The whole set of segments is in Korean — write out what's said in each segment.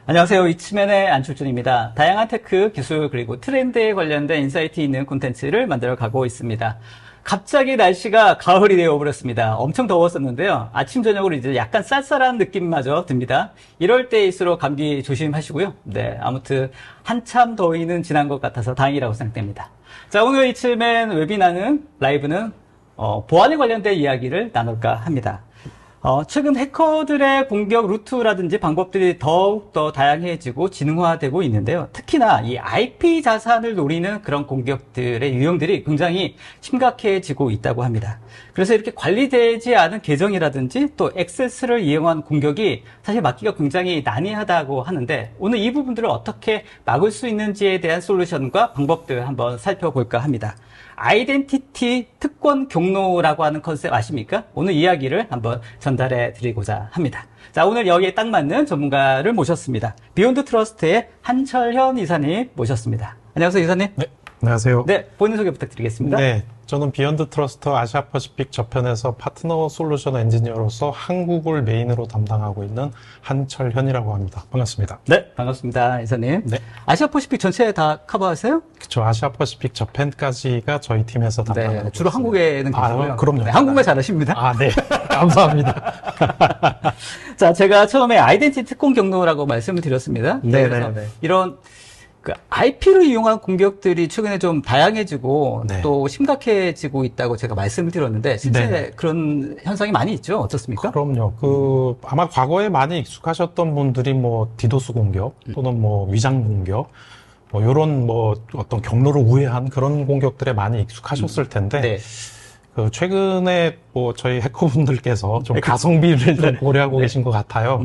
안녕하세요. 이츠맨의 안철준입니다. 다양한 테크, 기술, 그리고 트렌드에 관련된 인사이트 있는 콘텐츠를 만들어 가고 있습니다. 갑자기 날씨가 가을이 되어버렸습니다. 엄청 더웠었는데요. 아침, 저녁으로 이제 약간 쌀쌀한 느낌마저 듭니다. 이럴 때일수록 감기 조심하시고요. 네, 아무튼 한참 더위는 지난 것 같아서 다행이라고 생각됩니다. 자, 오늘 이츠맨 웨비나는, 라이브는 보안에 관련된 이야기를 나눌까 합니다. 최근 해커들의 공격 루트라든지 방법들이 더욱더 다양해지고 지능화되고 있는데요. 특히나 이 IP 자산을 노리는 그런 공격들의 유형들이 굉장히 심각해지고 있다고 합니다. 그래서 이렇게 관리되지 않은 계정이라든지 또 액세스를 이용한 공격이 사실 막기가 굉장히 난해하다고 하는데, 오늘 이 부분들을 어떻게 막을 수 있는지에 대한 솔루션과 방법들 한번 살펴볼까 합니다. 아이덴티티 특권 경로라고 하는 컨셉 아십니까? 오늘 이야기를 한번 전달해 드리고자 합니다. 자, 오늘 여기에 딱 맞는 전문가를 모셨습니다. 비욘드 트러스트의 한철현 이사님 모셨습니다. 안녕하세요, 이사님. 네, 안녕하세요. 네, 본인 소개 부탁드리겠습니다. 네, 저는 비욘드 트러스트 아시아 퍼시픽 저편에서 파트너 솔루션 엔지니어로서 한국을 메인으로 담당하고 있는 한철현이라고 합니다. 반갑습니다. 네, 반갑습니다, 이사님. 네. 아시아 퍼시픽 전체 다 커버하세요? 그렇죠. 아시아 퍼시픽 저편까지가 저희 팀에서 담당하고 네, 주로 한국에는 계시고요. 그럼요. 네, 한국말 잘하십니다. 아, 네. 감사합니다. 자, 제가 처음에 아이덴티티 특권 경로라고 말씀을 드렸습니다. 네, 그래서 네, 네. 이런 IP를 이용한 공격들이 최근에 좀 다양해지고 네. 또 심각해지고 있다고 제가 말씀을 드렸는데, 실제 네. 그런 현상이 많이 있죠? 어떻습니까? 그럼요. 아마 과거에 많이 익숙하셨던 분들이 디도스 공격 또는 위장 공격, 요런 어떤 경로를 우회한 그런 공격들에 많이 익숙하셨을 텐데, 네. 최근에 저희 해커분들께서 좀 가성비를 좀 고려하고 계신 것 같아요.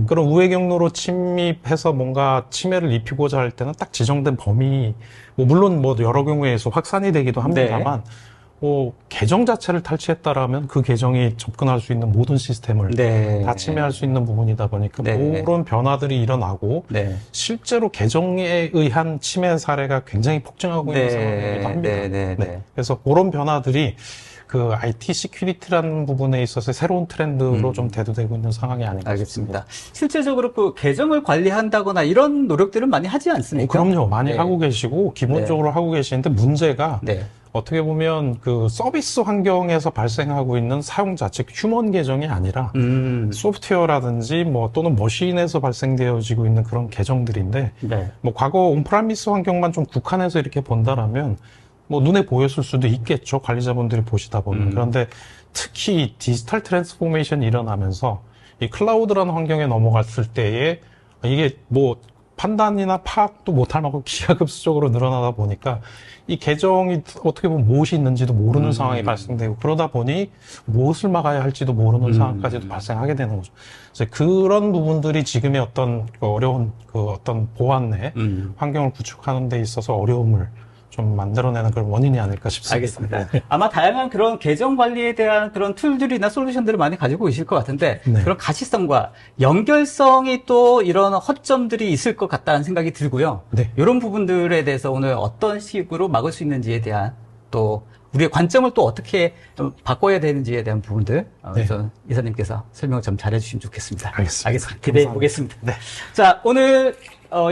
그런 우회 경로로 침입해서 뭔가 침해를 입히고자 할 때는 딱 지정된 범위, 물론 여러 경우에서 확산이 되기도 합니다만, 계정 자체를 탈취했다라면 그 계정이 접근할 수 있는 모든 시스템을 네. 다 침해할 수 있는 부분이다 보니까 네. 그런 변화들이 일어나고, 네. 실제로 계정에 의한 침해 사례가 굉장히 폭증하고 있는 상황이기도 합니다. 네. 그래서 그런 변화들이 그 IT 시큐리티라는 부분에 있어서 새로운 트렌드로 좀 대두되고 있는 상황이 아닌가 알겠습니다. 실제적으로 그 계정을 관리한다거나 이런 노력들은 많이 하지 않습니까? 그럼요. 많이 네. 하고 계시고 기본적으로 하고 계시는데, 문제가 네. 어떻게 보면 그 서비스 환경에서 발생하고 있는 사용자, 즉 휴먼 계정이 아니라 소프트웨어라든지 또는 머신에서 발생되어지고 있는 그런 계정들인데, 네. 과거 온프라미스 환경만 좀 국한해서 이렇게 본다라면 눈에 보였을 수도 있겠죠. 관리자분들이 보시다 보면. 그런데 특히 디지털 트랜스포메이션이 일어나면서 이 클라우드라는 환경에 넘어갔을 때에 이게 판단이나 파악도 못할 만큼 기하급수적으로 늘어나다 보니까 이 계정이 어떻게 보면 무엇이 있는지도 모르는 상황이 발생되고, 그러다 보니 무엇을 막아야 할지도 모르는 상황까지도 발생하게 되는 거죠. 그래서 그런 부분들이 지금의 어떤 어려운 어떤 보안의 환경을 구축하는 데 있어서 어려움을 좀 만들어내는 그런 원인이 아닐까 싶습니다. 알겠습니다. 아마 다양한 그런 계정 관리에 대한 그런 툴들이나 솔루션들을 많이 가지고 계실 것 같은데, 네. 그런 가시성과 연결성이 또 이런 허점들이 있을 것 같다는 생각이 들고요. 네. 이런 부분들에 대해서 오늘 어떤 식으로 막을 수 있는지에 대한, 또 우리의 관점을 또 어떻게 바꿔야 되는지에 대한 부분들, 네. 전 이사님께서 설명을 좀 잘해주시면 좋겠습니다. 알겠습니다. 기대해 감사합니다. 보겠습니다. 네. 자, 오늘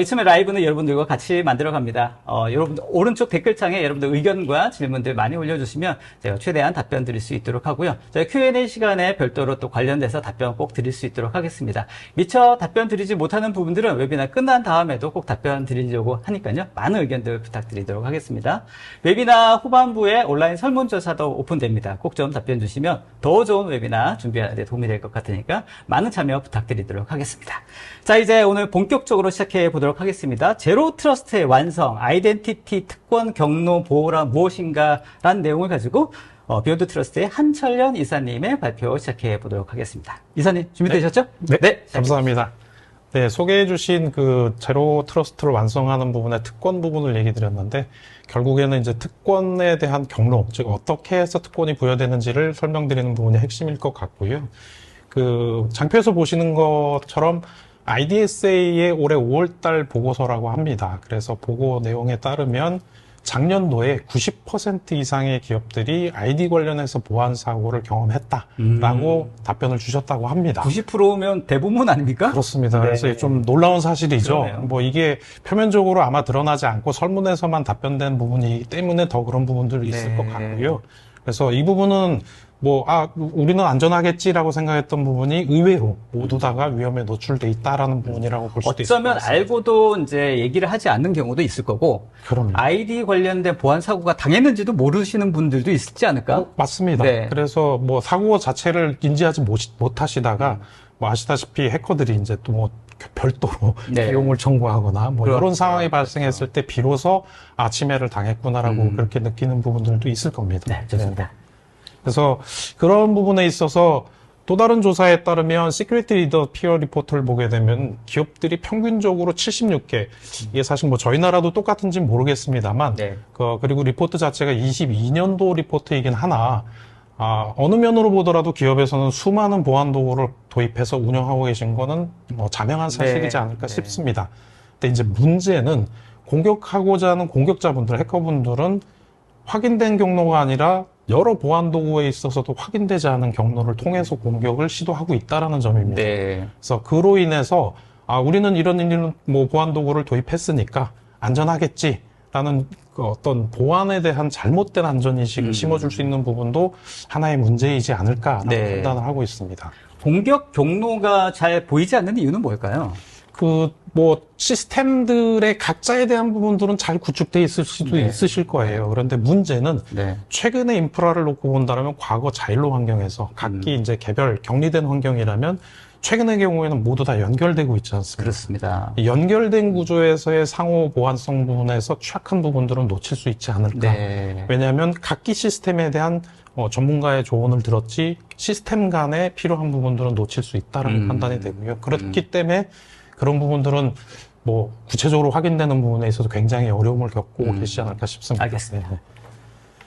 이쯤에 라이브는 여러분들과 같이 만들어 갑니다. 여러분들 오른쪽 댓글창에 여러분들 의견과 질문들 많이 올려주시면 제가 최대한 답변 드릴 수 있도록 하고요. 저희 Q&A 시간에 별도로 또 관련돼서 답변 꼭 드릴 수 있도록 하겠습니다. 미처 답변 드리지 못하는 부분들은 웨비나 끝난 다음에도 꼭 답변 드리려고 하니까요. 많은 의견들 부탁드리도록 하겠습니다. 웨비나 후반부에 온라인 설문조사도 오픈됩니다. 꼭 좀 답변 주시면 더 좋은 웨비나 준비하는 데 도움이 될 것 같으니까 많은 참여 부탁드리도록 하겠습니다. 자, 이제 오늘 본격적으로 시작해 보도록 하겠습니다. 제로 트러스트의 완성, 아이덴티티 특권 경로 보호란 무엇인가 라는 내용을 가지고 비욘드 트러스트의 한철현 이사님의 발표 시작해 보도록 하겠습니다. 이사님 준비되셨죠? 네, 감사합니다. 네, 소개해 주신 그 제로 트러스트를 완성하는 부분의 특권 부분을 얘기 드렸는데, 결국에는 이제 특권에 대한 경로, 즉 어떻게 해서 특권이 부여되는지를 설명드리는 부분이 핵심일 것 같고요. 그 장표에서 보시는 것처럼 IDSA의 올해 5월달 보고서라고 합니다. 그래서 보고 내용에 따르면 작년도에 90% 이상의 기업들이 아이디 관련해서 보안 사고를 경험했다라고 답변을 주셨다고 합니다. 90%면 대부분 아닙니까? 그렇습니다. 네. 그래서 좀 놀라운 사실이죠. 그러네요. 뭐 이게 표면적으로 아마 드러나지 않고 설문에서만 답변된 부분이기 때문에 더 그런 부분들이 있을 네. 것 같고요. 그래서 이 부분은 우리는 안전하겠지라고 생각했던 부분이 의외로 모두 다가 위험에 노출돼 있다라는 부분이라고 볼 수도 있을 것 어쩌면 같습니다. 알고도 이제 얘기를 하지 않는 경우도 있을 거고, 그럼요. 아이디 관련된 보안 사고가 당했는지도 모르시는 분들도 있지 않을까? 맞습니다. 네. 그래서 뭐 사고 자체를 인지하지 못하시다가 뭐 아시다시피 해커들이 이제 또 뭐 별도로 네. 비용을 청구하거나 뭐 그렇죠. 이런 상황이 발생했을 때 비로소 침해를 당했구나라고 그렇게 느끼는 부분들도 있을 겁니다. 네, 좋습니다. 그래서 그런 부분에 있어서 또 다른 조사에 따르면 시큐리티 리더 피어 리포트를 보게 되면 기업들이 평균적으로 76개, 이게 사실 뭐 저희 나라도 똑같은지는 모르겠습니다만, 네. 그리고 리포트 자체가 22년도 리포트이긴 하나, 어느 면으로 보더라도 기업에서는 수많은 보안 도구를 도입해서 운영하고 계신 거는 뭐 자명한 사실이지 네. 않을까 싶습니다. 근데 이제 문제는 공격하고자 하는 공격자분들, 해커분들은 확인된 경로가 아니라 여러 보안 도구에 있어서도 확인되지 않은 경로를 통해서 공격을 시도하고 있다라는 점입니다. 네. 그래서 그로 인해서 우리는 이런 뭐 보안 도구를 도입했으니까 안전하겠지라는 그 어떤 보안에 대한 잘못된 안전인식을 심어줄 수 있는 부분도 하나의 문제이지 않을까라는 네. 판단을 하고 있습니다. 공격 경로가 잘 보이지 않는 이유는 뭘까요? 뭐 시스템들의 각자에 대한 부분들은 잘 구축돼 있을 수도 네. 있으실 거예요. 그런데 문제는 네. 최근의 인프라를 놓고 본다면 과거 자일로 환경에서 각기 이제 개별 격리된 환경이라면 최근의 경우에는 모두 다 연결되고 있지 않습니까? 그렇습니다. 이 연결된 구조에서의 상호 보안성 부분에서 취약한 부분들은 놓칠 수 있지 않을까. 네. 왜냐하면 각기 시스템에 대한 전문가의 조언을 들었지 시스템 간에 필요한 부분들은 놓칠 수 있다라는 판단이 되고요. 그렇기 때문에 그런 부분들은 뭐 구체적으로 확인되는 부분에 있어서 굉장히 어려움을 겪고 계시지 않을까 싶습니다. 알겠습니다. 네.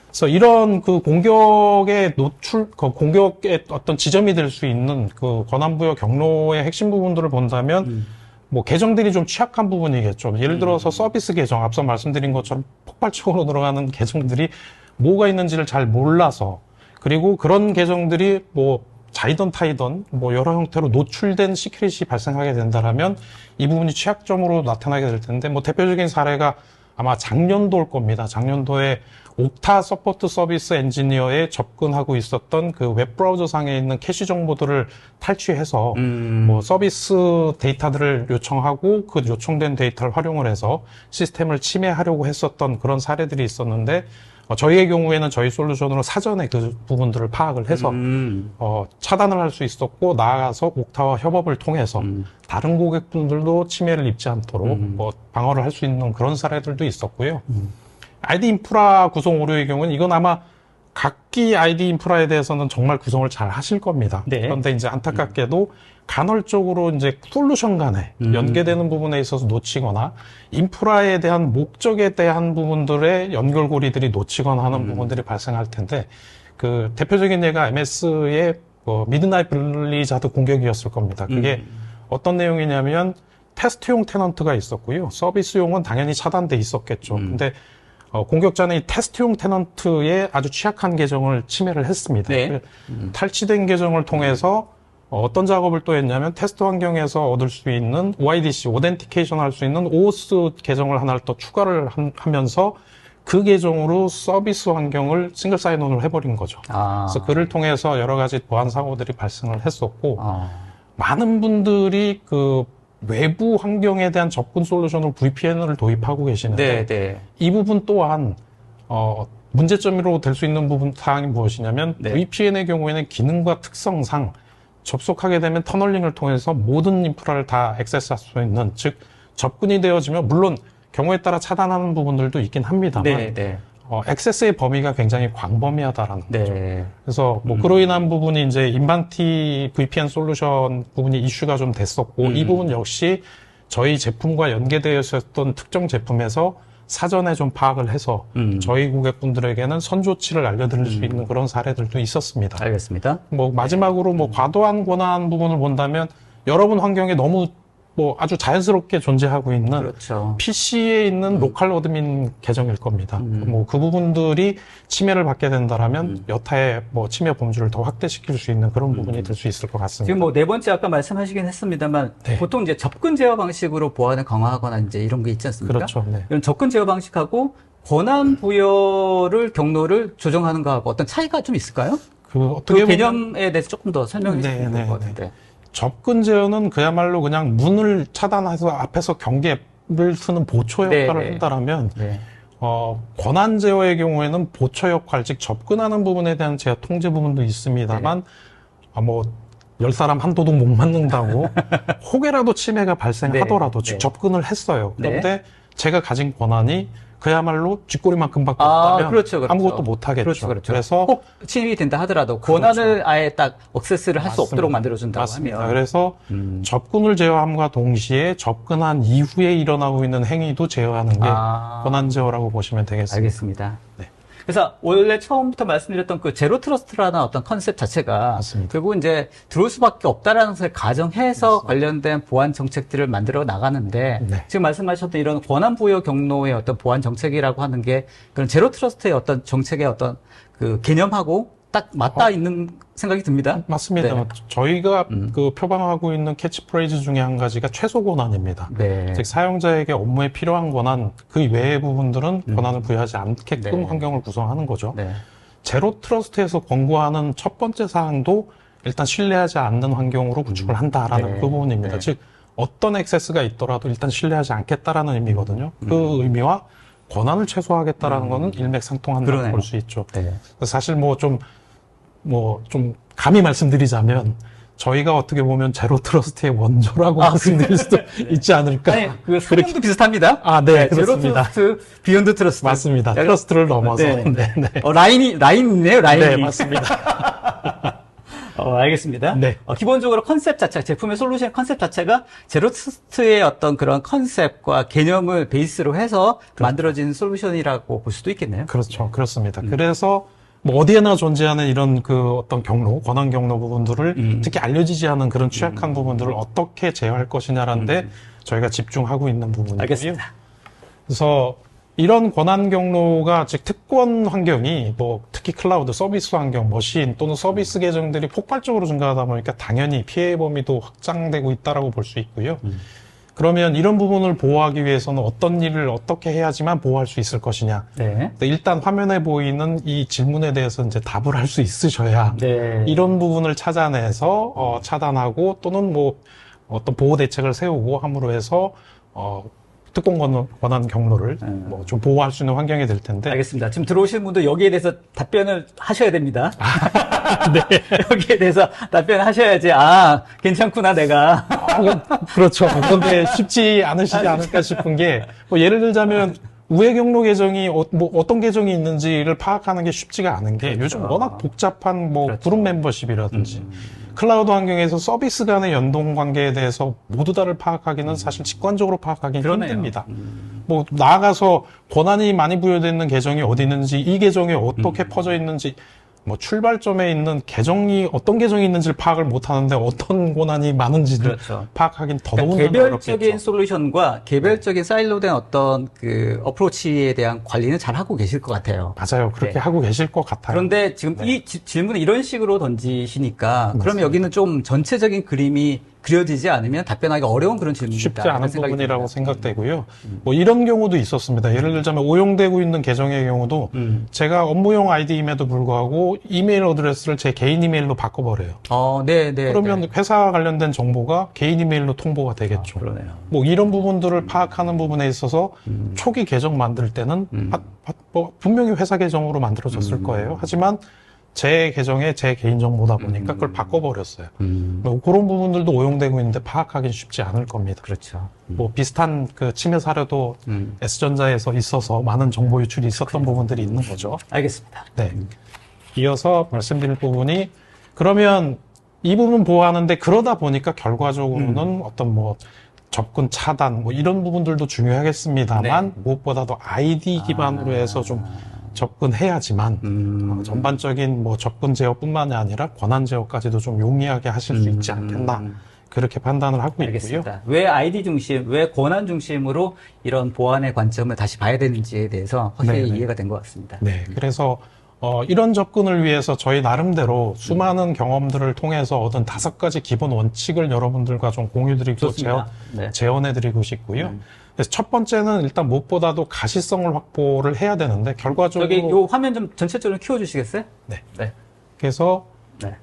그래서 이런 그 공격의 공격의 어떤 지점이 될 수 있는 그 권한부여 경로의 핵심 부분들을 본다면 뭐 계정들이 좀 취약한 부분이겠죠. 예를 들어서 서비스 계정, 앞서 말씀드린 것처럼 폭발적으로 들어가는 계정들이 뭐가 있는지를 잘 몰라서, 그리고 그런 계정들이 뭐 자이던 타이던 뭐 여러 형태로 노출된 시크릿이 발생하게 된다라면 이 부분이 취약점으로 나타나게 될 텐데, 뭐 대표적인 사례가 아마 작년도일 겁니다. 작년도에 옥타 서포트 서비스 엔지니어에 접근하고 있었던 그 웹브라우저 상에 있는 캐시 정보들을 탈취해서 뭐 서비스 데이터들을 요청하고 그 요청된 데이터를 활용을 해서 시스템을 침해하려고 했었던 그런 사례들이 있었는데, 저희의 경우에는 저희 솔루션으로 사전에 그 부분들을 파악을 해서 차단을 할 수 있었고, 나아가서 옥타와 협업을 통해서 다른 고객분들도 침해를 입지 않도록 뭐 방어를 할 수 있는 그런 사례들도 있었고요. 아이디 인프라 구성 오류의 경우는 이건 아마 각기 아이디 인프라에 대해서는 정말 구성을 잘 하실 겁니다. 네. 그런데 이제 안타깝게도 간헐적으로 이제 솔루션 간에 연계되는 부분에 있어서 놓치거나 인프라에 대한 목적에 대한 부분들의 연결고리들이 놓치거나 하는 부분들이 발생할 텐데, 그 대표적인 예가 MS의 미드나잇 블리자드 공격이었을 겁니다. 그게 어떤 내용이냐면 테스트용 테넌트가 있었고요. 서비스용은 당연히 차단돼 있었겠죠. 근데 공격자는 이 테스트용 테넌트의 아주 취약한 계정을 침해를 했습니다. 네. 탈취된 계정을 통해서 어떤 작업을 또 했냐면 테스트 환경에서 얻을 수 있는 OIDC, 오덴티케이션 할 수 있는 OAuth 계정을 하나를 또 추가를 하면서 그 계정으로 서비스 환경을 싱글 사인온을 해버린 거죠. 그래서 그를 통해서 여러 가지 보안 사고들이 발생을 했었고, 많은 분들이 그 외부 환경에 대한 접근 솔루션으로 VPN을 도입하고 계시는데, 네. 이 부분 또한 문제점으로 될 수 있는 부분 사항이 무엇이냐면, 네. VPN의 경우에는 기능과 특성상 접속하게 되면 터널링을 통해서 모든 인프라를 다 액세스할 수 있는, 즉 접근이 되어지면 물론 경우에 따라 차단하는 부분들도 있긴 합니다만 액세스의 범위가 굉장히 광범위하다라는 거죠. 그래서 뭐 그로 인한 부분이 이제 인반티 VPN 솔루션 부분이 이슈가 좀 됐었고, 이 부분 역시 저희 제품과 연계되어 있었던 특정 제품에서 사전에 좀 파악을 해서 저희 고객분들에게는 선조치를 알려드릴 수 있는 그런 사례들도 있었습니다. 알겠습니다. 뭐 마지막으로 뭐 과도한 권한 부분을 본다면, 여러분 환경에 너무 뭐 아주 자연스럽게 존재하고 있는 그렇죠. PC에 있는 로컬 어드민 계정일 겁니다. 뭐 그 부분들이 침해를 받게 된다라면 여타의 뭐 침해 범주를 더 확대시킬 수 있는 그런 부분이 될 수 있을 것 같습니다. 지금 뭐 네 번째 아까 말씀하시긴 했습니다만 네. 보통 이제 접근 제어 방식으로 보안을 강화하거나 이제 이런 게 있지 않습니까? 그렇죠. 네. 이런 접근 제어 방식하고 권한 부여를 경로를 조정하는 거하고 어떤 차이가 좀 있을까요? 그 그 어떻게 보면 개념에 대해서 조금 더 설명해 네, 주시면 네, 좋을 것 같은데. 접근 제어는 그야말로 그냥 문을 차단해서 앞에서 경계를 쓰는 보초 역할을 네, 네. 한다라면 네. 권한 제어의 경우에는 보초 역할, 즉 접근하는 부분에 대한 제어 통제 부분도 있습니다만 뭐 10사람 한 도둑 못 맞는다고 혹여라도 침해가 발생하더라도 네, 즉 네. 접근을 했어요. 네. 그런데 제가 가진 권한이 그야말로 쥐꼬리만큼밖에 아, 없다면 그렇죠, 그렇죠. 아무것도 못 하겠죠. 그렇죠, 그렇죠. 그래서 꼭 침입이 된다 하더라도 권한을 아예 딱 액세스를 할 수 맞습니다. 없도록 만들어준다고 맞습니다. 하면. 그래서 접근을 제어함과 동시에 접근한 이후에 일어나고 있는 행위도 제어하는 게 권한 제어라고 보시면 되겠습니다. 알겠습니다. 네. 그래서 원래 처음부터 말씀드렸던 그 제로 트러스트라는 어떤 컨셉 자체가 맞습니다. 결국 이제 들어올 수밖에 없다라는 것을 가정해서 관련된 보안 정책들을 만들어 나가는데 네. 지금 말씀하셨던 이런 권한 부여 경로의 어떤 보안 정책이라고 하는 게 그런 제로 트러스트의 어떤 정책의 어떤 그 개념하고 딱 맞닿아 있는 생각이 듭니다. 맞습니다. 네. 저희가 그 표방하고 있는 캐치프레이즈 중에 한 가지가 최소 권한입니다. 네. 즉 사용자에게 업무에 필요한 권한 그 외의 부분들은 권한을 부여하지 않게끔 네. 환경을 구성하는 거죠. 네. 제로 트러스트에서 권고하는 첫 번째 사항도 일단 신뢰하지 않는 환경으로 구축을 한다라는 네. 그 부분입니다. 네. 즉 어떤 액세스가 있더라도 일단 신뢰하지 않겠다라는 의미거든요. 그 의미와 권한을 최소화하겠다라는 거는 일맥상통한다고 그러네요. 볼 수 있죠. 네. 사실 좀 감히 말씀드리자면 저희가 어떻게 보면 제로 트러스트의 원조라고 말씀드릴 수도 있지 않을까. 아니, 그 성향도 비슷합니다. 아, 네, 제로 그렇습니다. 트러스트, 비욘드 트러스트. 맞습니다. 약간- 트러스트를 넘어서. 네. 네, 네. 라인 있네요, 라인이. 네, 맞습니다. 알겠습니다. 네. 기본적으로 컨셉 자체, 제품의 솔루션 컨셉 자체가 제로 트러스트의 어떤 그런 컨셉과 개념을 베이스로 해서 만들어진 솔루션이라고 볼 수도 있겠네요. 그렇죠. 그렇습니다. 그래서 뭐 어디에나 존재하는 이런 그 어떤 경로, 권한 경로 부분들을 특히 알려지지 않은 그런 취약한 부분들을 어떻게 제어할 것이냐라는데 저희가 집중하고 있는 부분이고요. 알겠습니다. 그래서 이런 권한 경로가 즉 특권 환경이 뭐 특히 클라우드 서비스 환경, 머신 또는 서비스 계정들이 폭발적으로 증가하다 보니까 당연히 피해 범위도 확장되고 있다라고 볼 수 있고요. 그러면 이런 부분을 보호하기 위해서는 어떤 일을 어떻게 해야지만 보호할 수 있을 것이냐. 네. 일단 화면에 보이는 이 질문에 대해서 이제 답을 할 수 있으셔야 네. 이런 부분을 찾아내서 차단하고 또는 뭐 어떤 보호 대책을 세우고 함으로 해서 특권 권한 경로를 뭐 좀 보호할 수 있는 환경이 될 텐데. 알겠습니다. 지금 들어오신 분도 여기에 대해서 답변을 하셔야 됩니다. 네. 여기에 대해서 답변을 하셔야지, 괜찮구나, 내가. 그렇죠. 그런데 쉽지 않으시지 않을까 싶은 게, 뭐 예를 들자면, 우회 경로 계정이, 뭐 어떤 계정이 있는지를 파악하는 게 쉽지가 않은 게, 그렇죠. 요즘 워낙 복잡한 뭐 그렇죠. 그룹 멤버십이라든지, 클라우드 환경에서 서비스 간의 연동 관계에 대해서 모두 다를 파악하기는 사실 직관적으로 파악하기는 그러네요. 힘듭니다. 뭐 나아가서 권한이 많이 부여되는 계정이 어디 있는지, 이 계정에 어떻게 퍼져 있는지, 뭐 출발점에 있는 계정이 어떤 계정이 있는지를 파악을 못 하는데 어떤 권한이 많은지를 그렇죠. 파악하긴 더더욱 개별적인 어렵겠죠. 솔루션과 개별적인 사일로된 어떤 그 어프로치에 대한 관리는 잘 하고 계실 것 같아요. 맞아요. 그렇게 네. 하고 계실 것 같아요. 그런데 지금 이 질문을 이런 식으로 던지시니까 그러면 여기는 좀 전체적인 그림이 그려지지 않으면 답변하기가 어려운 그런 질문이다. 쉽지 이런 않은 생각이 부분이라고 듭니다. 생각되고요. 뭐 이런 경우도 있었습니다. 예를 들자면 오용되고 있는 계정의 경우도 제가 업무용 아이디임에도 불구하고 이메일 어드레스를 제 개인 이메일로 바꿔버려요. 네. 그러면 회사 관련된 정보가 개인 이메일로 통보가 되겠죠. 그러네요. 뭐 이런 부분들을 파악하는 부분에 있어서 초기 계정 만들 때는 뭐 분명히 회사 계정으로 만들어졌을 거예요. 하지만 제 계정에 제 개인 정보다 보니까 그걸 바꿔버렸어요. 뭐 그런 부분들도 오용되고 있는데 파악하기는 쉽지 않을 겁니다. 그렇죠. 뭐 비슷한 그 침해 사례도 S전자에서 있어서 많은 정보 유출이 있었던 부분들이 있는 거죠. 알겠습니다. 네. 이어서 말씀드릴 부분이 그러면 이 부분 보호하는데 그러다 보니까 결과적으로는 어떤 뭐 접근 차단 뭐 이런 부분들도 중요하겠습니다만 무엇보다도 아이디 기반으로 해서 좀 접근해야지만 전반적인 뭐 접근 제어뿐만이 아니라 권한 제어까지도 좀 용이하게 하실 수 있지 않겠나 그렇게 판단을 하고 있고요. 알겠습니다. 왜 아이디 중심, 왜 권한 중심으로 이런 보안의 관점을 다시 봐야 되는지에 대해서 확실히 네네. 이해가 된 것 같습니다. 네, 그래서 이런 접근을 위해서 저희 나름대로 수많은 경험들을 통해서 얻은 5가지 기본 원칙을 여러분들과 좀 공유드리고 좋습니다. 네. 재현해드리고 싶고요. 그래서 첫 번째는 일단 무엇보다도 가시성을 확보를 해야 되는데 결과적으로 저기 요 화면 좀 전체적으로 키워주시겠어요? 네. 네. 그래서 네.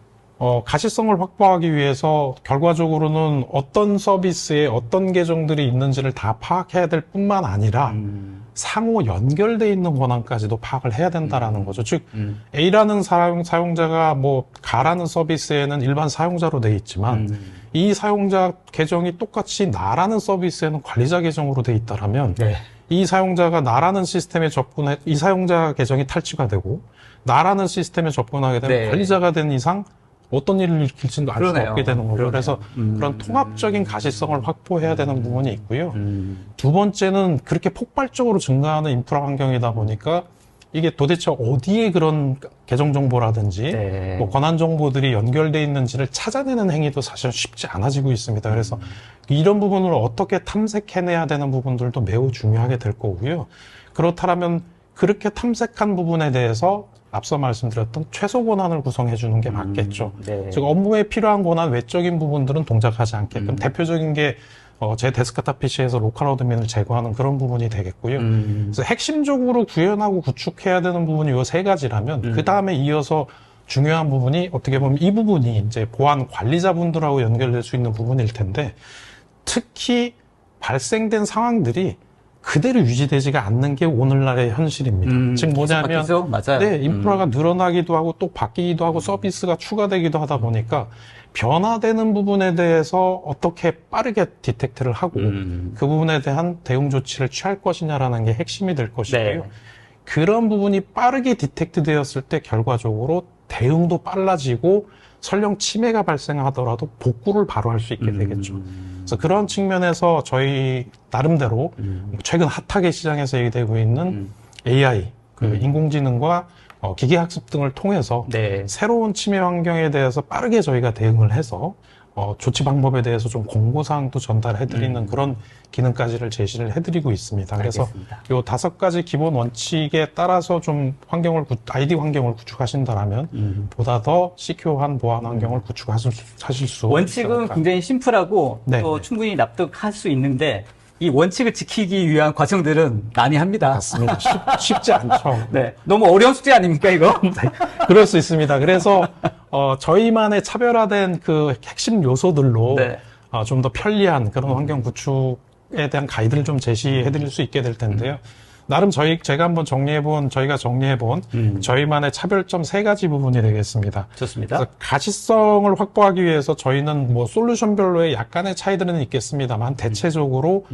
가시성을 확보하기 위해서 결과적으로는 어떤 서비스에 어떤 계정들이 있는지를 다 파악해야 될 뿐만 아니라 상호 연결돼 있는 권한까지도 파악을 해야 된다라는 거죠. 즉 A라는 사용자가 뭐 가라는 서비스에는 일반 사용자로 돼 있지만 이 사용자 계정이 똑같이 나라는 서비스에는 관리자 계정으로 돼 있다라면 네. 이 사용자가 나라는 시스템에 접근해 이 사용자 계정이 탈취가 되고 나라는 시스템에 접근하게 되면 네. 관리자가 된 이상 어떤 일을 일으킬지도 알 수 그러네요. 없게 되는 거죠. 그러네요. 그래서 그런 통합적인 가시성을 확보해야 되는 부분이 있고요. 두 번째는 그렇게 폭발적으로 증가하는 인프라 환경이다 보니까 이게 도대체 어디에 그런 계정 정보라든지 네. 뭐 권한 정보들이 연결돼 있는지를 찾아내는 행위도 사실 쉽지 않아지고 있습니다. 그래서 이런 부분을 어떻게 탐색해내야 되는 부분들도 매우 중요하게 될 거고요. 그렇다면 그렇게 탐색한 부분에 대해서 앞서 말씀드렸던 최소 권한을 구성해 주는 게 맞겠죠. 네. 즉 업무에 필요한 권한 외적인 부분들은 동작하지 않게끔 대표적인 게 제 데스크탑 PC에서 로컬 어드민을 제거하는 그런 부분이 되겠고요. 그래서 핵심적으로 구현하고 구축해야 되는 부분이 이 3가지라면 그 다음에 이어서 중요한 부분이 어떻게 보면 이 부분이 이제 보안 관리자분들하고 연결될 수 있는 부분일 텐데 특히 발생된 상황들이 그대로 유지되지가 않는 게 오늘날의 현실입니다. 즉 뭐냐면 계속 바뀌죠? 맞아요. 네, 인프라가 늘어나기도 하고 또 바뀌기도 하고 서비스가 추가되기도 하다 보니까 변화되는 부분에 대해서 어떻게 빠르게 디텍트를 하고 그 부분에 대한 대응 조치를 취할 것이냐라는 게 핵심이 될 것이고요. 네. 그런 부분이 빠르게 디텍트 되었을 때 결과적으로 대응도 빨라지고 설령 침해가 발생하더라도 복구를 바로 할 수 있게 되겠죠. 그래서 그런 측면에서 저희 나름대로 최근 핫하게 시장에서 얘기되고 있는 AI, 인공지능과 기계학습 등을 통해서 네. 새로운 침해 환경에 대해서 빠르게 저희가 대응을 해서 조치 방법에 대해서 좀 공고사항도 전달해드리는 그런 기능까지를 제시를 해드리고 있습니다. 그래서 알겠습니다. 요 5가지 기본 원칙에 따라서 좀 아이디 환경을 구축하신다라면 보다 더 시큐어한 보안 환경을 구축하실 수 원칙은 있을까. 굉장히 심플하고 네. 또 충분히 납득할 수 있는데 이 원칙을 지키기 위한 과정들은 난해합니다. 맞습니다. 쉽지 않죠. 네. 너무 어려운 숙제 아닙니까, 이거? 그럴 수 있습니다. 그래서 저희만의 차별화된 그 핵심 요소들로 네. 좀 더 편리한 그런 환경 구축에 대한 가이드를 좀 제시해드릴 수 있게 될 텐데요. 나름 제가 한번 저희가 정리해본 저희만의 차별점 3가지 부분이 되겠습니다. 좋습니다. 그래서 가시성을 확보하기 위해서 저희는 뭐 솔루션별로의 약간의 차이들은 있겠습니다만 대체적으로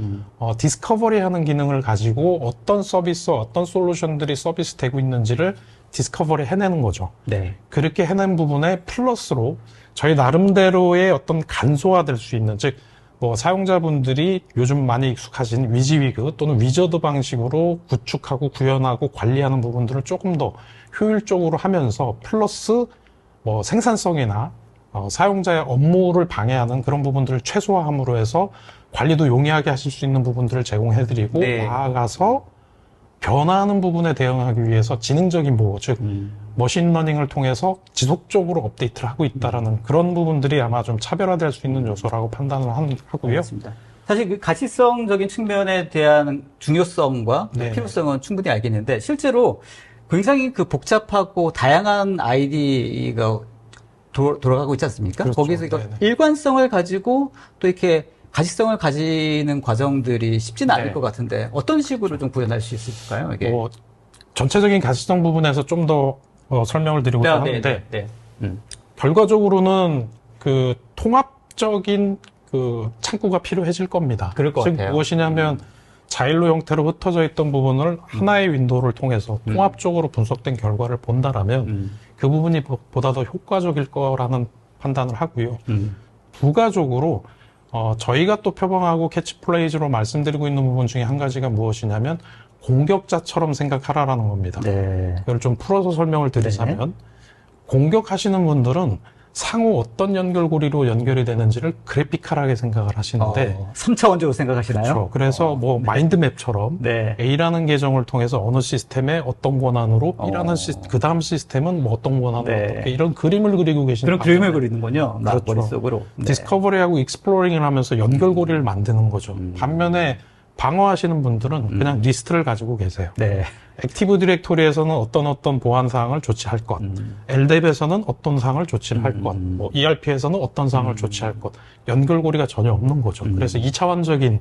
디스커버리하는 기능을 가지고 어떤 서비스, 어떤 솔루션들이 서비스되고 있는지를 디스커버리 해내는 거죠. 네. 그렇게 해낸 부분에 플러스로 저희 나름대로의 어떤 간소화될 수 있는, 즉 뭐 사용자분들이 요즘 많이 익숙하신 위지위그 또는 위저드 방식으로 구축하고 구현하고 관리하는 부분들을 조금 더 효율적으로 하면서 플러스 뭐 생산성이나 사용자의 업무를 방해하는 그런 부분들을 최소화함으로 해서 관리도 용이하게 하실 수 있는 부분들을 제공해드리고 네. 나아가서 변화하는 부분에 대응하기 위해서 지능적인 보호, 즉 머신러닝을 통해서 지속적으로 업데이트를 하고 있다라는 그런 부분들이 아마 좀 차별화될 수 있는 요소라고 판단을 하고요. 알겠습니다. 사실 그 가시성적인 측면에 대한 중요성과 네. 필요성은 충분히 알겠는데 실제로 굉장히 그 복잡하고 다양한 아이디가 돌아가고 있지 않습니까? 그렇죠. 거기서 이거 네네. 일관성을 가지고 또 이렇게 가시성을 가지는 과정들이 쉽지는 않을 네. 것 같은데 어떤 식으로 좀 구현할 수 있을까요? 이게 전체적인 가시성 부분에서 좀 더 설명을 드리고자 하는데 네. 결과적으로는 그 통합적인 그 창구가 필요해질 겁니다. 그럴 것 즉 같아요. 무엇이냐면 자일로 형태로 흩어져 있던 부분을 하나의 윈도우를 통해서 통합적으로 분석된 결과를 본다라면 그 부분이 보다 더 효과적일 거라는 판단을 하고요. 부가적으로 저희가 또 표방하고 캐치플레이즈로 말씀드리고 있는 부분 중에 한 가지가 무엇이냐면 공격자처럼 생각하라라는 겁니다. 네. 이걸 좀 풀어서 설명을 드리자면 공격하시는 분들은 상호 어떤 연결고리로 연결이 되는지를 그래피컬하게 생각을 하시는데 3차원적으로 생각하시나요? 그렇죠. 그래서 뭐 마인드맵처럼 네. A라는 계정을 통해서 어느 시스템에 어떤 권한으로 B라는 그 다음 시스템은 뭐 어떤 권한으로 네. 어떻게 이런 그림을 그리고 계시는 그런 그림을 그리는군요. 그렇죠. 머릿속으로. 네. 디스커버리하고 익스플로링을 하면서 연결고리를 만드는 거죠. 반면에 방어하시는 분들은 그냥 리스트를 가지고 계세요. 네. 액티브 디렉토리에서는 어떤 보안 사항을 조치할 것, LDAP에서는 어떤 사항을 조치를 할 것, 뭐 ERP에서는 어떤 사항을 조치할 것, 연결고리가 전혀 없는 거죠. 그래서 2차원적인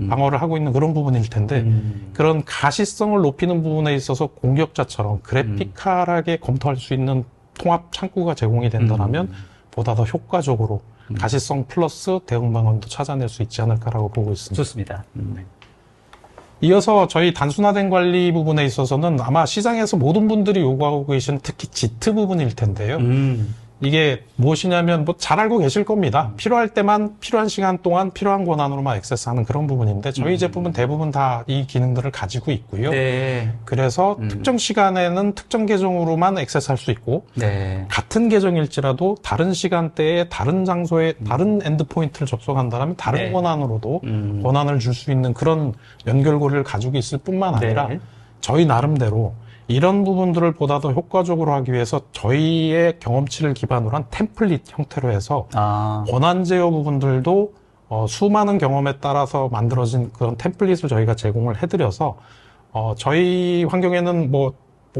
방어를 하고 있는 그런 부분일 텐데 그런 가시성을 높이는 부분에 있어서 공격자처럼 그래피컬하게 검토할 수 있는 통합 창구가 제공이 된다면 보다 더 효과적으로 가시성 플러스 대응 방안도 찾아낼 수 있지 않을까라고 보고 있습니다. 좋습니다. 이어서 저희 단순화된 관리 부분에 있어서는 아마 시장에서 모든 분들이 요구하고 계신 특히 지트 부분일 텐데요. 이게 무엇이냐면 뭐 잘 알고 계실 겁니다. 필요할 때만 필요한 시간 동안 필요한 권한으로만 액세스하는 그런 부분인데 저희 제품은 대부분 다 이 기능들을 가지고 있고요. 네. 그래서 특정 시간에는 특정 계정으로만 액세스할 수 있고 네. 같은 계정일지라도 다른 시간대에 다른 장소에 다른 엔드포인트를 접속한다면 다른 네. 권한으로도 권한을 줄 수 있는 그런 연결고리를 가지고 있을 뿐만 아니라 네. 저희 나름대로 이런 부분들을 보다 더 효과적으로 하기 위해서 저희의 경험치를 기반으로 한 템플릿 형태로 해서 권한 제어 부분들도 수많은 경험에 따라서 만들어진 그런 템플릿을 저희가 제공을 해드려서 저희 환경에는 뭐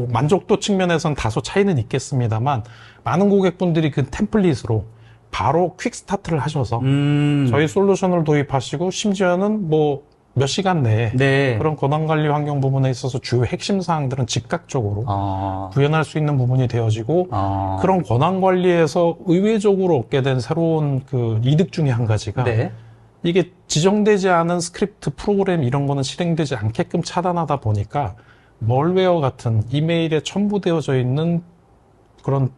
만족도 측면에선 다소 차이는 있겠습니다만 많은 고객분들이 그 템플릿으로 바로 퀵 스타트를 하셔서 저희 솔루션을 도입하시고 심지어는 뭐 몇 시간 내에 네. 그런 권한관리 환경 부분에 있어서 주요 핵심 사항들은 즉각적으로 구현할 수 있는 부분이 되어지고 그런 권한관리에서 의외적으로 얻게 된 새로운 그 이득 중에 한 가지가 네. 이게 지정되지 않은 스크립트 프로그램 이런 거는 실행되지 않게끔 차단하다 보니까 멀웨어 같은 이메일에 첨부되어져 있는 그런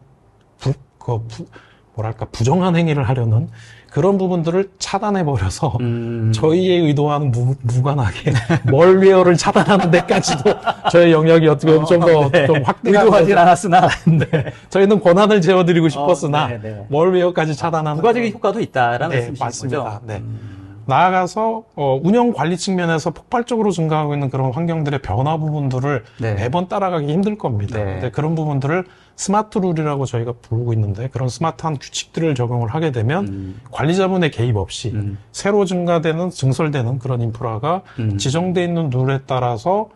부정한 행위를 하려는 그런 부분들을 차단해버려서 저희의 의도와는 무관하게 멀웨어를 차단하는 데까지도 저의 영역이 어떻게 보면 좀 더 좀 확대가 의도하진 않았으나 저희는 권한을 제어드리고 싶었으나 네, 네. 멀웨어까지 차단하는 부가적인 효과도 있다라는 네, 말씀이신 맞습니다. 거죠? 네. 나아가서 운영 관리 측면에서 폭발적으로 증가하고 있는 그런 환경들의 변화 부분들을 네. 매번 따라가기 힘들 겁니다. 네. 근데 그런 부분들을 스마트 룰이라고 저희가 부르고 있는데 그런 스마트한 규칙들을 적용을 하게 되면 관리자분의 개입 없이 새로 증설되는 그런 인프라가 지정되어 있는 룰에 따라서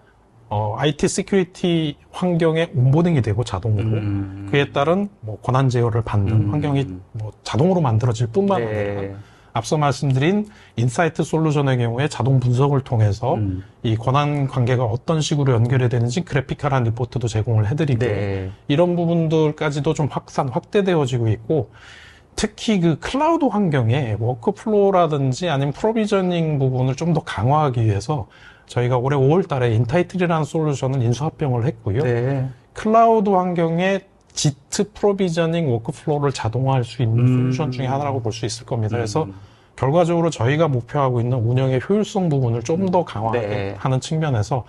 IT 시큐리티 환경에 온보딩이 되고 자동으로 그에 따른 뭐 권한 제어를 받는 환경이 뭐 자동으로 만들어질 뿐만 아니라 앞서 말씀드린 인사이트 솔루션의 경우에 자동 분석을 통해서 이 권한 관계가 어떤 식으로 연결이 되는지 그래피컬한 리포트도 제공을 해드리고 네. 이런 부분들까지도 좀 확대되어지고 있고 특히 그 클라우드 환경에 워크플로우라든지 아니면 프로비저닝 부분을 좀 더 강화하기 위해서 저희가 올해 5월 달에 인타이틀이라는 솔루션을 인수합병을 했고요. 네. 클라우드 환경에 지트 프로비저닝 워크플로우를 자동화할 수 있는 솔루션 중에 하나라고 볼 수 있을 겁니다. 그래서 결과적으로 저희가 목표하고 있는 운영의 효율성 부분을 좀 더 강화하게 네. 하는 측면에서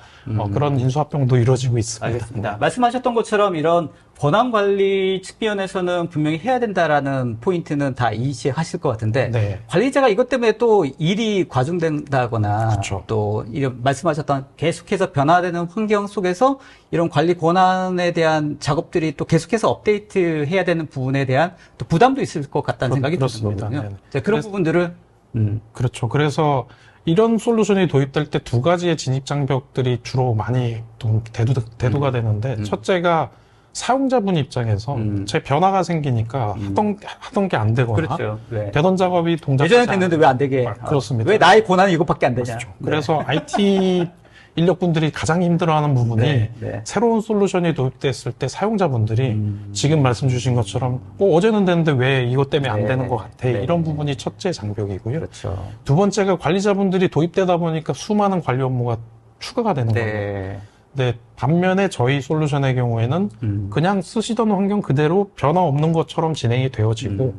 그런 인수합병도 이루어지고 있습니다. 알겠습니다. 말씀하셨던 것처럼 이런 권한 관리 측면에서는 분명히 해야 된다라는 포인트는 다 이해하실 것 같은데 네. 관리자가 이것 때문에 또 일이 과중된다거나 그렇죠. 또 이런 말씀하셨던 계속해서 변화되는 환경 속에서 이런 관리 권한에 대한 작업들이 또 계속해서 업데이트해야 되는 부분에 대한 또 부담도 있을 것 같다는 생각이 그렇습니다. 들거든요. 네. 자, 그런 부분들을 그렇죠. 그래서 이런 솔루션이 도입될 때 두 가지의 진입 장벽들이 주로 많이 좀 대두가 되는데 첫째가 사용자분 입장에서 제 변화가 생기니까 하던 게 안 되거나 그렇죠. 네. 되던 작업이 동작 예전에 됐는데 왜 안 되게? 그렇습니다. 왜 나의 권한이 이것밖에 안 되냐? 그렇죠. 그래서 IT 인력분들이 가장 힘들어하는 부분이 네, 네. 새로운 솔루션이 도입됐을 때 사용자분들이 지금 말씀 주신 것처럼 어제는 됐는데 왜 이것 때문에 안 네, 되는 것 같아. 네. 이런 부분이 첫째 장벽이고요. 그렇죠. 두 번째가 관리자분들이 도입되다 보니까 수많은 관리 업무가 추가가 되는 거예요. 네. 근데 반면에 저희 솔루션의 경우에는 그냥 쓰시던 환경 그대로 변화 없는 것처럼 진행이 되어지고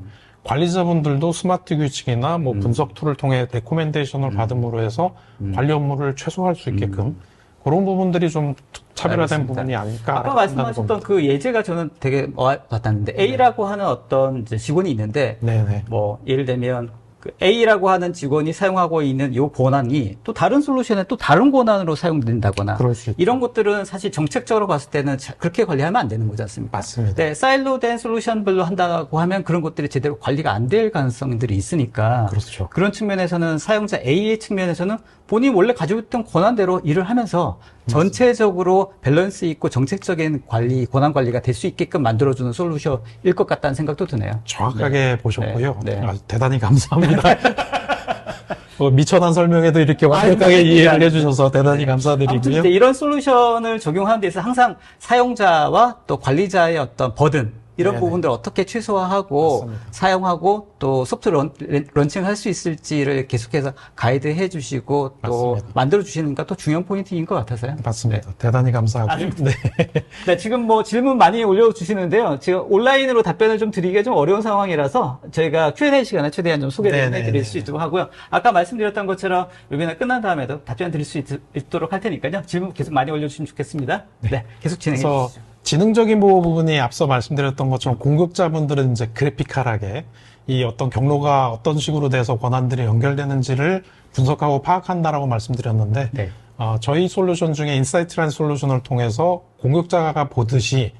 관리자분들도 스마트 규칙이나 뭐 분석 툴을 통해 레코멘데이션을 받음으로 해서 관리 업무를 최소화할 수 있게끔 그런 부분들이 좀 차별화된 알겠습니다. 부분이 아닐까. 아까 말씀하셨던 그 예제가 저는 되게 와닿았는데 A라고 하는 어떤 이제 직원이 있는데 네네. 뭐 예를 들면 그 A라고 하는 직원이 사용하고 있는 이 권한이 또 다른 솔루션에 또 다른 권한으로 사용된다거나 그럴 수 있죠. 이런 것들은 사실 정책적으로 봤을 때는 그렇게 관리하면 안 되는 거지 않습니까? 맞습니다. 네, 사일로된 솔루션별로 한다고 하면 그런 것들이 제대로 관리가 안 될 가능성들이 있으니까 그렇죠. 그런 측면에서는 사용자 A의 측면에서는 본인이 원래 가지고 있던 권한대로 일을 하면서 전체적으로 밸런스 있고 정책적인 관리, 권한 관리가 될 수 있게끔 만들어주는 솔루션일 것 같다는 생각도 드네요. 정확하게 보셨고요. 네. 네. 아, 대단히 감사합니다. 미천한 설명에도 이렇게 완벽하게 이해를 해주셔서 대단히 아무튼 감사드리고요. 이제 이런 솔루션을 적용하는 데 있어서 항상 사용자와 또 관리자의 어떤 버든 이런 네네. 부분들을 어떻게 최소화하고 맞습니다. 사용하고 또 소프트웨어 런칭할 수 있을지를 계속해서 가이드해 주시고 또 맞습니다. 만들어 주시는 게 또 중요한 포인트인 것 같아서요. 맞습니다. 대단히 감사하고요. 네. 네, 지금 뭐 질문 많이 올려주시는데요. 지금 온라인으로 답변을 좀 드리기가 좀 어려운 상황이라서 저희가 Q&A 시간에 최대한 좀 소개를 네네네. 해드릴 수 있도록 하고요. 아까 말씀드렸던 것처럼 웨비나 끝난 다음에도 답변 드릴 수 있도록 할 테니까요. 질문 계속 많이 올려주시면 좋겠습니다. 네, 계속 진행해 그래서 주시죠. 지능적인 보호 부분이 앞서 말씀드렸던 것처럼 공급자분들은 이제 그래픽컬하게 이 어떤 경로가 어떤 식으로 돼서 권한들이 연결되는지를 분석하고 파악한다라고 말씀드렸는데 네. 저희 솔루션 중에 인사이트라는 솔루션을 통해서 공급자가 보듯이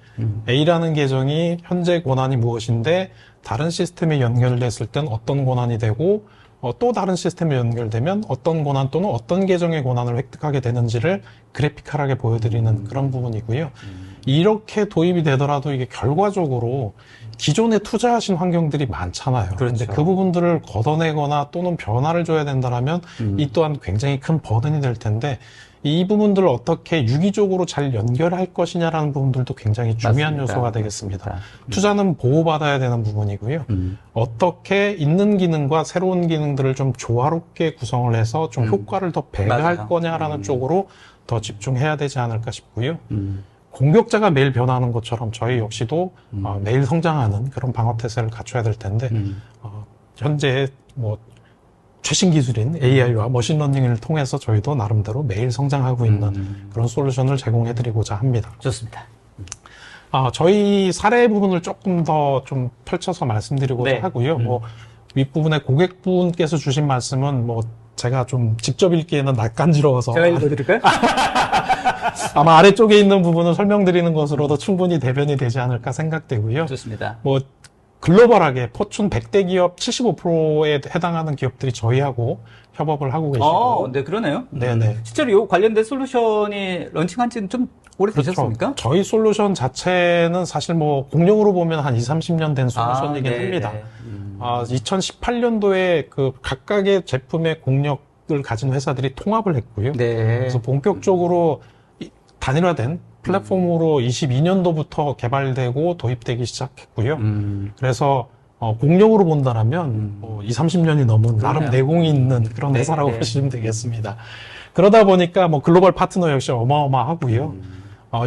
A라는 계정이 현재 권한이 무엇인데 다른 시스템에 연결됐을 땐 어떤 권한이 되고 또 다른 시스템에 연결되면 어떤 권한 또는 어떤 계정의 권한을 획득하게 되는지를 그래픽컬하게 보여드리는 그런 부분이고요. 이렇게 도입이 되더라도 이게 결과적으로 기존에 투자하신 환경들이 많잖아요. 그렇죠. 근데 그 부분들을 걷어내거나 또는 변화를 줘야 된다라면 이 또한 굉장히 큰 버든이 될 텐데 이 부분들을 어떻게 유기적으로 잘 연결할 것이냐라는 부분들도 굉장히 중요한 맞습니다. 요소가 되겠습니다. 맞습니다. 투자는 보호받아야 되는 부분이고요. 어떻게 있는 기능과 새로운 기능들을 좀 조화롭게 구성을 해서 좀 효과를 더 배가할 맞아요. 거냐라는 쪽으로 더 집중해야 되지 않을까 싶고요. 공격자가 매일 변하는 것처럼 저희 역시도 매일 성장하는 그런 방어 태세를 갖춰야 될 텐데 현재 뭐 최신 기술인 AI와 머신러닝을 통해서 저희도 나름대로 매일 성장하고 있는 그런 솔루션을 제공해드리고자 합니다. 좋습니다. 저희 사례 부분을 조금 더 좀 펼쳐서 말씀드리고자 네. 하고요. 뭐 윗부분에 고객분께서 주신 말씀은 뭐 제가 좀 직접 읽기에는 낯간지러워서 제가 읽어드릴까요? 아마 아래쪽에 있는 부분을 설명드리는 것으로도 충분히 대변이 되지 않을까 생각되고요. 좋습니다. 뭐 글로벌하게 포춘 100대 기업 75%에 해당하는 기업들이 저희하고 협업을 하고 계시고 네, 그러네요. 네네. 실제로 이 관련된 솔루션이 런칭한 지는 좀 오래 되셨습니까? 저희 솔루션 자체는 사실 뭐 공룡으로 보면 한 20, 30년 된 솔루션이긴 네, 합니다. 네. 2018년도에 그 각각의 제품의 공력을 가진 회사들이 통합을 했고요. 네. 그래서 본격적으로 단일화된 플랫폼으로 22년도부터 개발되고 도입되기 시작했고요. 그래서 공룡으로 본다라면 20, 30년이 넘은 나름 내공이 있는 그런 네, 회사라고 네. 보시면 되겠습니다. 그러다 보니까 뭐 글로벌 파트너 역시 어마어마하고요.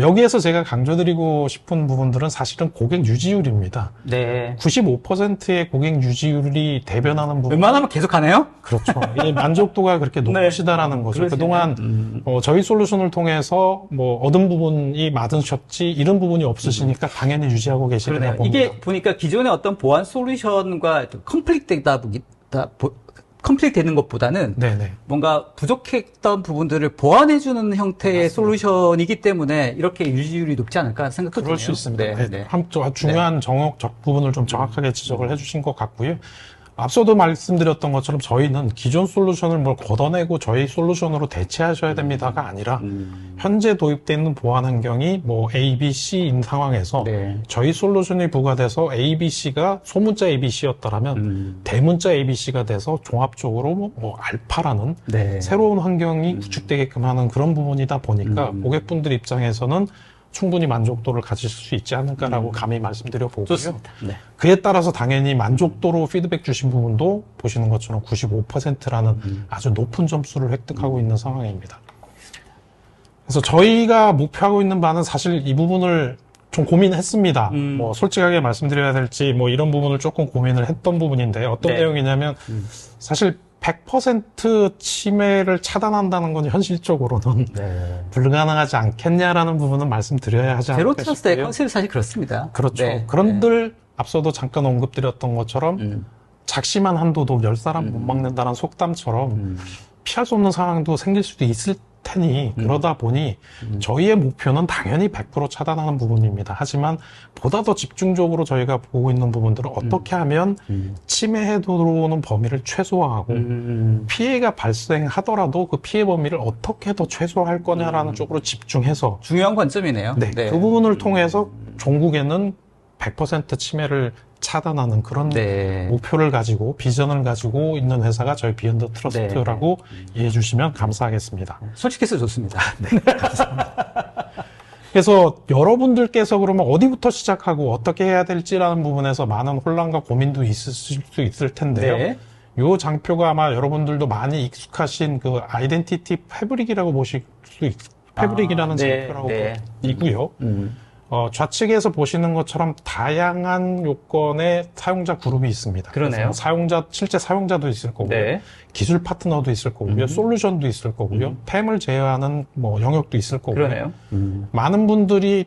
여기에서 제가 강조드리고 싶은 부분들은 사실은 고객 유지율입니다. 네. 95%의 고객 유지율이 대변하는 부분. 웬만하면 계속 하네요? 그렇죠. 이 만족도가 그렇게 높으시다라는 거죠. 그러시네요. 그동안 저희 솔루션을 통해서 뭐 얻은 부분이 많으셨지 이런 부분이 없으시니까 당연히 유지하고 계시리라 그러네요. 봅니다. 이게 보니까 기존의 어떤 보안 솔루션과 컴플릭 되는 것보다는 네네. 뭔가 부족했던 부분들을 보완해주는 형태의 솔루션이기 때문에 이렇게 유지율이 높지 않을까 생각도 그럴 드네요. 수 있습니다. 네, 네. 중요한 정확적 부분을 좀 정확하게 지적을 해주신 것 같고요. 앞서도 말씀드렸던 것처럼 저희는 기존 솔루션을 뭘 걷어내고 저희 솔루션으로 대체하셔야 됩니다가 아니라 현재 도입되어 있는 보안 환경이 뭐 A, B, C인 상황에서 네. 저희 솔루션이 부과돼서 A, B, C가 소문자 A, B, C였다라면 대문자 A, B, C가 돼서 종합적으로 뭐 알파라는 네. 새로운 환경이 구축되게끔 하는 그런 부분이다 보니까 고객분들 입장에서는 충분히 만족도를 가지실 수 있지 않을까라고 감히 말씀드려 보고요. 좋습니다. 네. 그에 따라서 당연히 만족도로 피드백 주신 부분도 보시는 것처럼 95%라는 아주 높은 점수를 획득하고 있는 상황입니다. 그래서 저희가 목표하고 있는 바는 사실 이 부분을 좀 고민했습니다. 뭐 솔직하게 말씀드려야 될지 뭐 이런 부분을 조금 고민을 했던 부분인데 어떤 네. 내용이냐면 사실 100% 침해를 차단한다는 건 현실적으로는 불가능하지 않겠냐라는 부분은 말씀드려야 하지 않을까 제로 트러스트의 싶고요. 컨셉이 사실 그렇습니다. 그렇죠. 네. 그런들 앞서도 잠깐 언급드렸던 것처럼 작심한 한도도 10사람 못 막는다는 속담처럼 피할 수 없는 상황도 생길 수도 있을 테니 그러다 보니 저희의 목표는 당연히 100% 차단하는 부분입니다. 하지만 보다 더 집중적으로 저희가 보고 있는 부분들은 어떻게 하면 침해해 들어오는 범위를 최소화하고 피해가 발생하더라도 그 피해 범위를 어떻게 더 최소화할 거냐라는 쪽으로 집중해서 중요한 관점이네요. 네, 그 부분을 통해서 종국에는 100% 침해를 차단하는 그런 목표를 가지고 비전을 가지고 있는 회사가 저희 비욘드 트러스트라고 이해해 주시면 감사하겠습니다. 솔직해서 좋습니다. 그래서 여러분들께서 그러면 어디부터 시작하고 어떻게 해야 될지라는 부분에서 많은 혼란과 고민도 있을 수 있을 텐데요. 요 장표가 아마 여러분들도 많이 익숙하신 그 아이덴티티 패브릭이라고 보실 수 패브릭이라는 장표라고 이고요. 좌측에서 보시는 것처럼 다양한 요건의 사용자 그룹이 있습니다. 그러네요. 실제 사용자도 있을 거고요. 기술 파트너도 있을 거고요. 솔루션도 있을 거고요. 팸을 제어하는 뭐 영역도 있을 거고요. 그러네요. 많은 분들이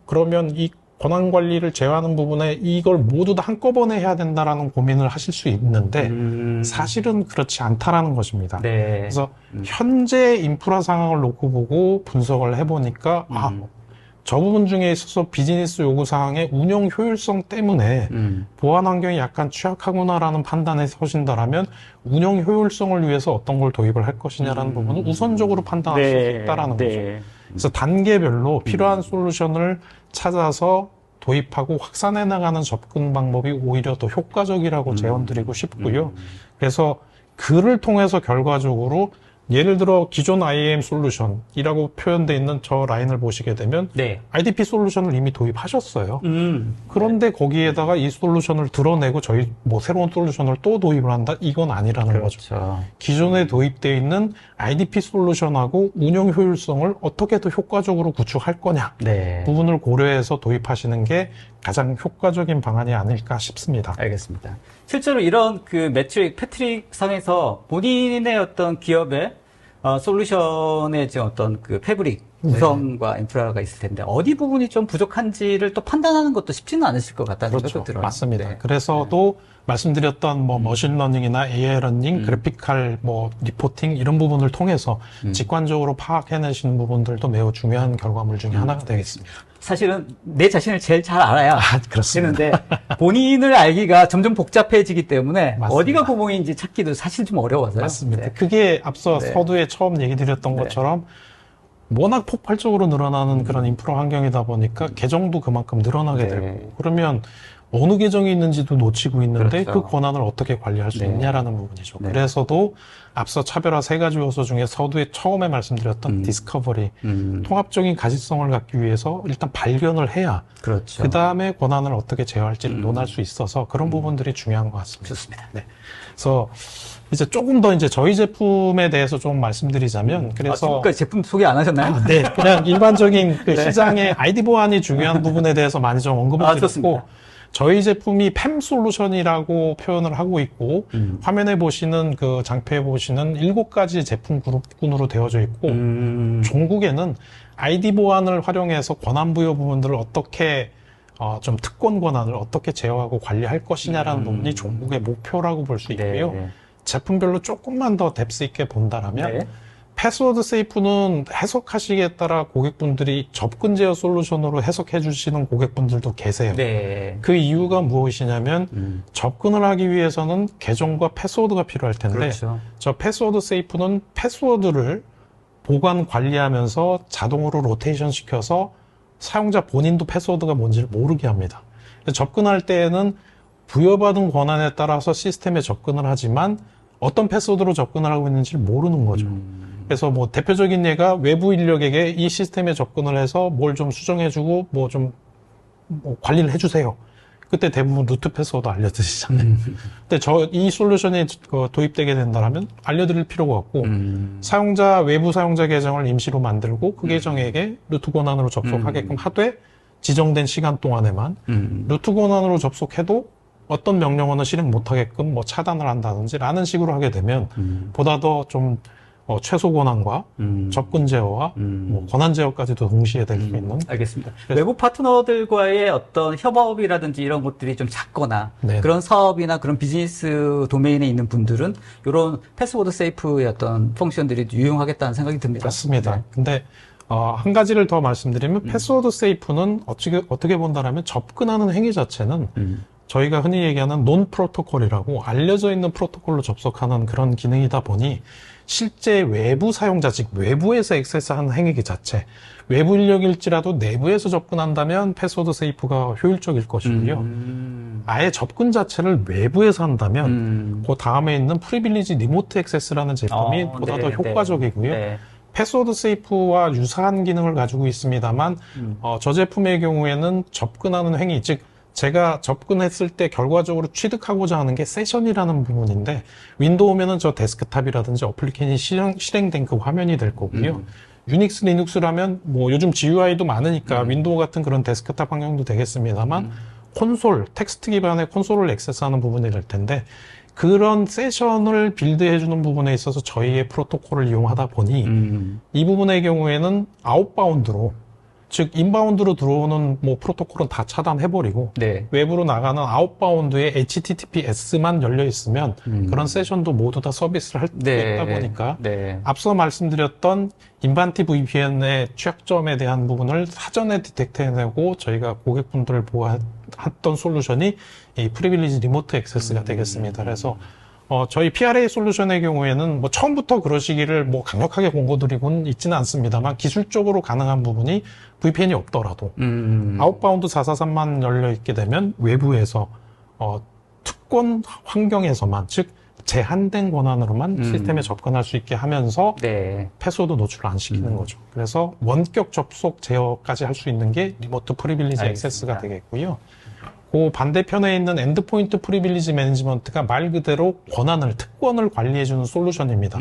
그러면 이 권한 관리를 제어하는 부분에 이걸 모두 다 한꺼번에 해야 된다라는 고민을 하실 수 있는데 사실은 그렇지 않다라는 것입니다. 그래서 현재 인프라 상황을 놓고 보고 분석을 해보니까 저 부분 중에 있어서 비즈니스 요구 사항의 운영 효율성 때문에 보안 환경이 약간 취약하구나라는 판단에 서신다라면 운영 효율성을 위해서 어떤 걸 도입을 할 것이냐라는 부분은 우선적으로 판단할 수 있다라는 거죠. 그래서 단계별로 필요한 솔루션을 찾아서 도입하고 확산해 나가는 접근 방법이 오히려 더 효과적이라고 제언드리고 싶고요. 그래서 그를 통해서 결과적으로 예를 들어 기존 IAM 솔루션이라고 표현되어 있는 저 라인을 보시게 되면 IDP 솔루션을 이미 도입하셨어요. 그런데 거기에다가 이 솔루션을 드러내고 저희 뭐 새로운 솔루션을 또 도입을 한다? 이건 아니라는 거죠. 기존에 도입되어 있는 IDP 솔루션하고 운영 효율성을 어떻게 더 효과적으로 구축할 거냐 부분을 고려해서 도입하시는 게 가장 효과적인 방안이 아닐까 싶습니다. 알겠습니다. 실제로 이런 그 패트릭 상에서 본인의 어떤 기업의 솔루션의 지금 어떤 그 패브릭 구성과 인프라가 있을 텐데 어디 부분이 좀 부족한지를 또 판단하는 것도 쉽지는 않으실 것 같다는 생각도 들어요. 맞습니다. 그래서도 말씀드렸던 뭐 머신러닝이나 AI 러닝, 그래픽칼 뭐 리포팅 이런 부분을 통해서 직관적으로 파악해내시는 부분들도 매우 중요한 결과물 중에 하나가 되겠습니다. 사실은 내 자신을 제일 잘 알아야 그렇습니다. 되는데 본인을 알기가 점점 복잡해지기 때문에 맞습니다. 어디가 구멍인지 찾기도 사실 좀 어려워서요. 맞습니다. 그게 앞서 서두에 처음 얘기 드렸던 것처럼 워낙 폭발적으로 늘어나는 그런 인프라 환경이다 보니까 계정도 그만큼 늘어나게 되고 그러면 어느 계정이 있는지도 놓치고 있는데 그 권한을 어떻게 관리할 수 있냐라는 부분이죠. 그래서도 앞서 차별화 세 가지 요소 중에 서두에 처음에 말씀드렸던 디스커버리, 통합적인 가시성을 갖기 위해서 일단 발견을 해야 그 다음에 권한을 어떻게 제어할지를 논할 수 있어서 그런 부분들이 중요한 것 같습니다. 좋습니다. 그래서 이제 조금 더 이제 저희 제품에 대해서 좀 말씀드리자면 그래서 지금까지 제품 소개 안 하셨나요? 네, 그냥 일반적인 그 시장의 아이디 보안이 중요한 부분에 대해서 많이 좀 언급을 드렸고 좋습니다. 저희 제품이 팸 솔루션이라고 표현을 하고 있고 화면에 보시는 그 장표에 보시는 7가지 제품 그룹군으로 되어져 있고 종국에는 아이디 보안을 활용해서 권한 부여 부분들을 어떻게 좀 특권 권한을 어떻게 제어하고 관리할 것이냐라는 부분이 종국의 목표라고 볼 수 있고요. 제품별로 조금만 더 뎁스 있게 본다라면 패스워드 세이프는 해석하시기에 따라 고객분들이 접근 제어 솔루션으로 해석해 주시는 고객분들도 계세요. 그 이유가 무엇이냐면 접근을 하기 위해서는 계정과 패스워드가 필요할 텐데 저 패스워드 세이프는 패스워드를 보관 관리하면서 자동으로 로테이션 시켜서 사용자 본인도 패스워드가 뭔지를 모르게 합니다. 접근할 때에는 부여받은 권한에 따라서 시스템에 접근을 하지만 어떤 패스워드로 접근을 하고 있는지를 모르는 거죠. 그래서 뭐 대표적인 예가 외부 인력에게 이 시스템에 접근을 해서 뭘 좀 수정해주고 뭐 좀 관리를 해주세요. 그때 대부분 루트 패스워드 알려드리잖아요. 근데 이 솔루션이 도입되게 된다면 알려드릴 필요가 없고 외부 사용자 계정을 임시로 만들고 그 계정에게 루트 권한으로 접속하게끔 하되 지정된 시간 동안에만 루트 권한으로 접속해도 어떤 명령어는 실행 못하게끔 뭐 차단을 한다든지 라는 식으로 하게 되면 보다 더 좀 최소 권한과 접근 제어와 뭐 권한 제어까지도 동시에 될 수 있는. 알겠습니다. 외부 파트너들과의 어떤 협업이라든지 이런 것들이 좀 작거나 네. 그런 사업이나 그런 비즈니스 도메인에 있는 분들은 이런 패스워드 세이프의 어떤 펑션들이 유용하겠다는 생각이 듭니다. 맞습니다. 근데 한 가지를 더 말씀드리면 패스워드 세이프는 어떻게 본다라면 접근하는 행위 자체는 저희가 흔히 얘기하는 논 프로토콜이라고 알려져 있는 프로토콜로 접속하는 그런 기능이다 보니 실제 외부 사용자, 즉 외부에서 액세스하는 행위 자체, 외부 인력일지라도 내부에서 접근한다면 패스워드 세이프가 효율적일 것이고요. 아예 접근 자체를 외부에서 한다면 그 다음에 있는 프리빌리지 리모트 액세스라는 제품이 보다 더 효과적이고요. 네. 패스워드 세이프와 유사한 기능을 가지고 있습니다만 저 제품의 경우에는 접근하는 행위, 즉 제가 접근했을 때 결과적으로 취득하고자 하는 게 세션이라는 부분인데 윈도우면은 저 데스크탑이라든지 어플리케이션이 실행된 그 화면이 될 거고요. 유닉스, 리눅스라면 뭐 요즘 GUI도 많으니까 윈도우 같은 그런 데스크탑 환경도 되겠습니다만 콘솔, 텍스트 기반의 콘솔을 액세스하는 부분이 될 텐데 그런 세션을 빌드해주는 부분에 있어서 저희의 프로토콜을 이용하다 보니 이 부분의 경우에는 아웃바운드로 즉 인바운드로 들어오는 뭐 프로토콜은 다 차단해버리고 네. 외부로 나가는 아웃바운드에 HTTPS만 열려 있으면 그런 세션도 모두 다 서비스를 할 수 네. 있다 보니까 네. 앞서 말씀드렸던 인반티 VPN의 취약점에 대한 부분을 사전에 디텍트해내고 저희가 고객분들을 보호했던 솔루션이 이 프리빌리지 리모트 액세스가 되겠습니다. 그래서 저희 PRA 솔루션의 경우에는 뭐 처음부터 그러시기를 뭐 강력하게 권고드리고는 있지는 않습니다만 기술적으로 가능한 부분이 VPN이 없더라도 아웃바운드 443만 열려 있게 되면 외부에서 특권 환경에서만 즉 제한된 권한으로만 시스템에 접근할 수 있게 하면서 네. 패스워드 노출을 안 시키는 거죠. 그래서 원격 접속 제어까지 할 수 있는 게 리모트 프리빌리지 액세스가 되겠고요. 그 반대편에 있는 엔드포인트 프리빌리지 매니지먼트가 말 그대로 권한을, 특권을 관리해주는 솔루션입니다.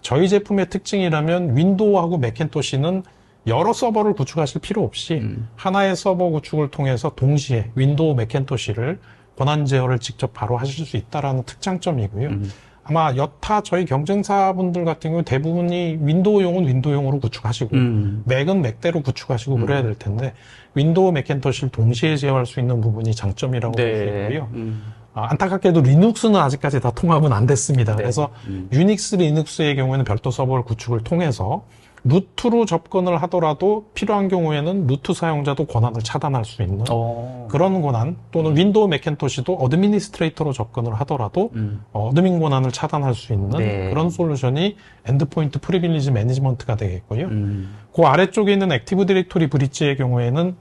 저희 제품의 특징이라면 윈도우하고 맥킨토시는 여러 서버를 구축하실 필요 없이 하나의 서버 구축을 통해서 동시에 윈도우, 맥킨토시를 권한 제어를 직접 바로 하실 수 있다는 특장점이고요. 아마 여타 저희 경쟁사분들 같은 경우 대부분이 윈도우용은 윈도우용으로 구축하시고 맥은 맥대로 구축하시고 그래야 될 텐데 윈도우, 맥킨토시를 동시에 제어할 수 있는 부분이 장점이라고 볼 수 있고요. 안타깝게도 리눅스는 아직까지 다 통합은 안 됐습니다. 네. 그래서 유닉스, 리눅스의 경우에는 별도 서버를 구축을 통해서 루트로 접근을 하더라도 필요한 경우에는 루트 사용자도 권한을 차단할 수 있는 그런 권한 또는 윈도우 맥킨토시도 어드미니스트레이터로 접근을 하더라도 어드민 권한을 차단할 수 있는 네. 그런 솔루션이 엔드포인트 프리빌리지 매니지먼트가 되겠고요. 그 아래쪽에 있는 액티브 디렉토리 브릿지의 경우에는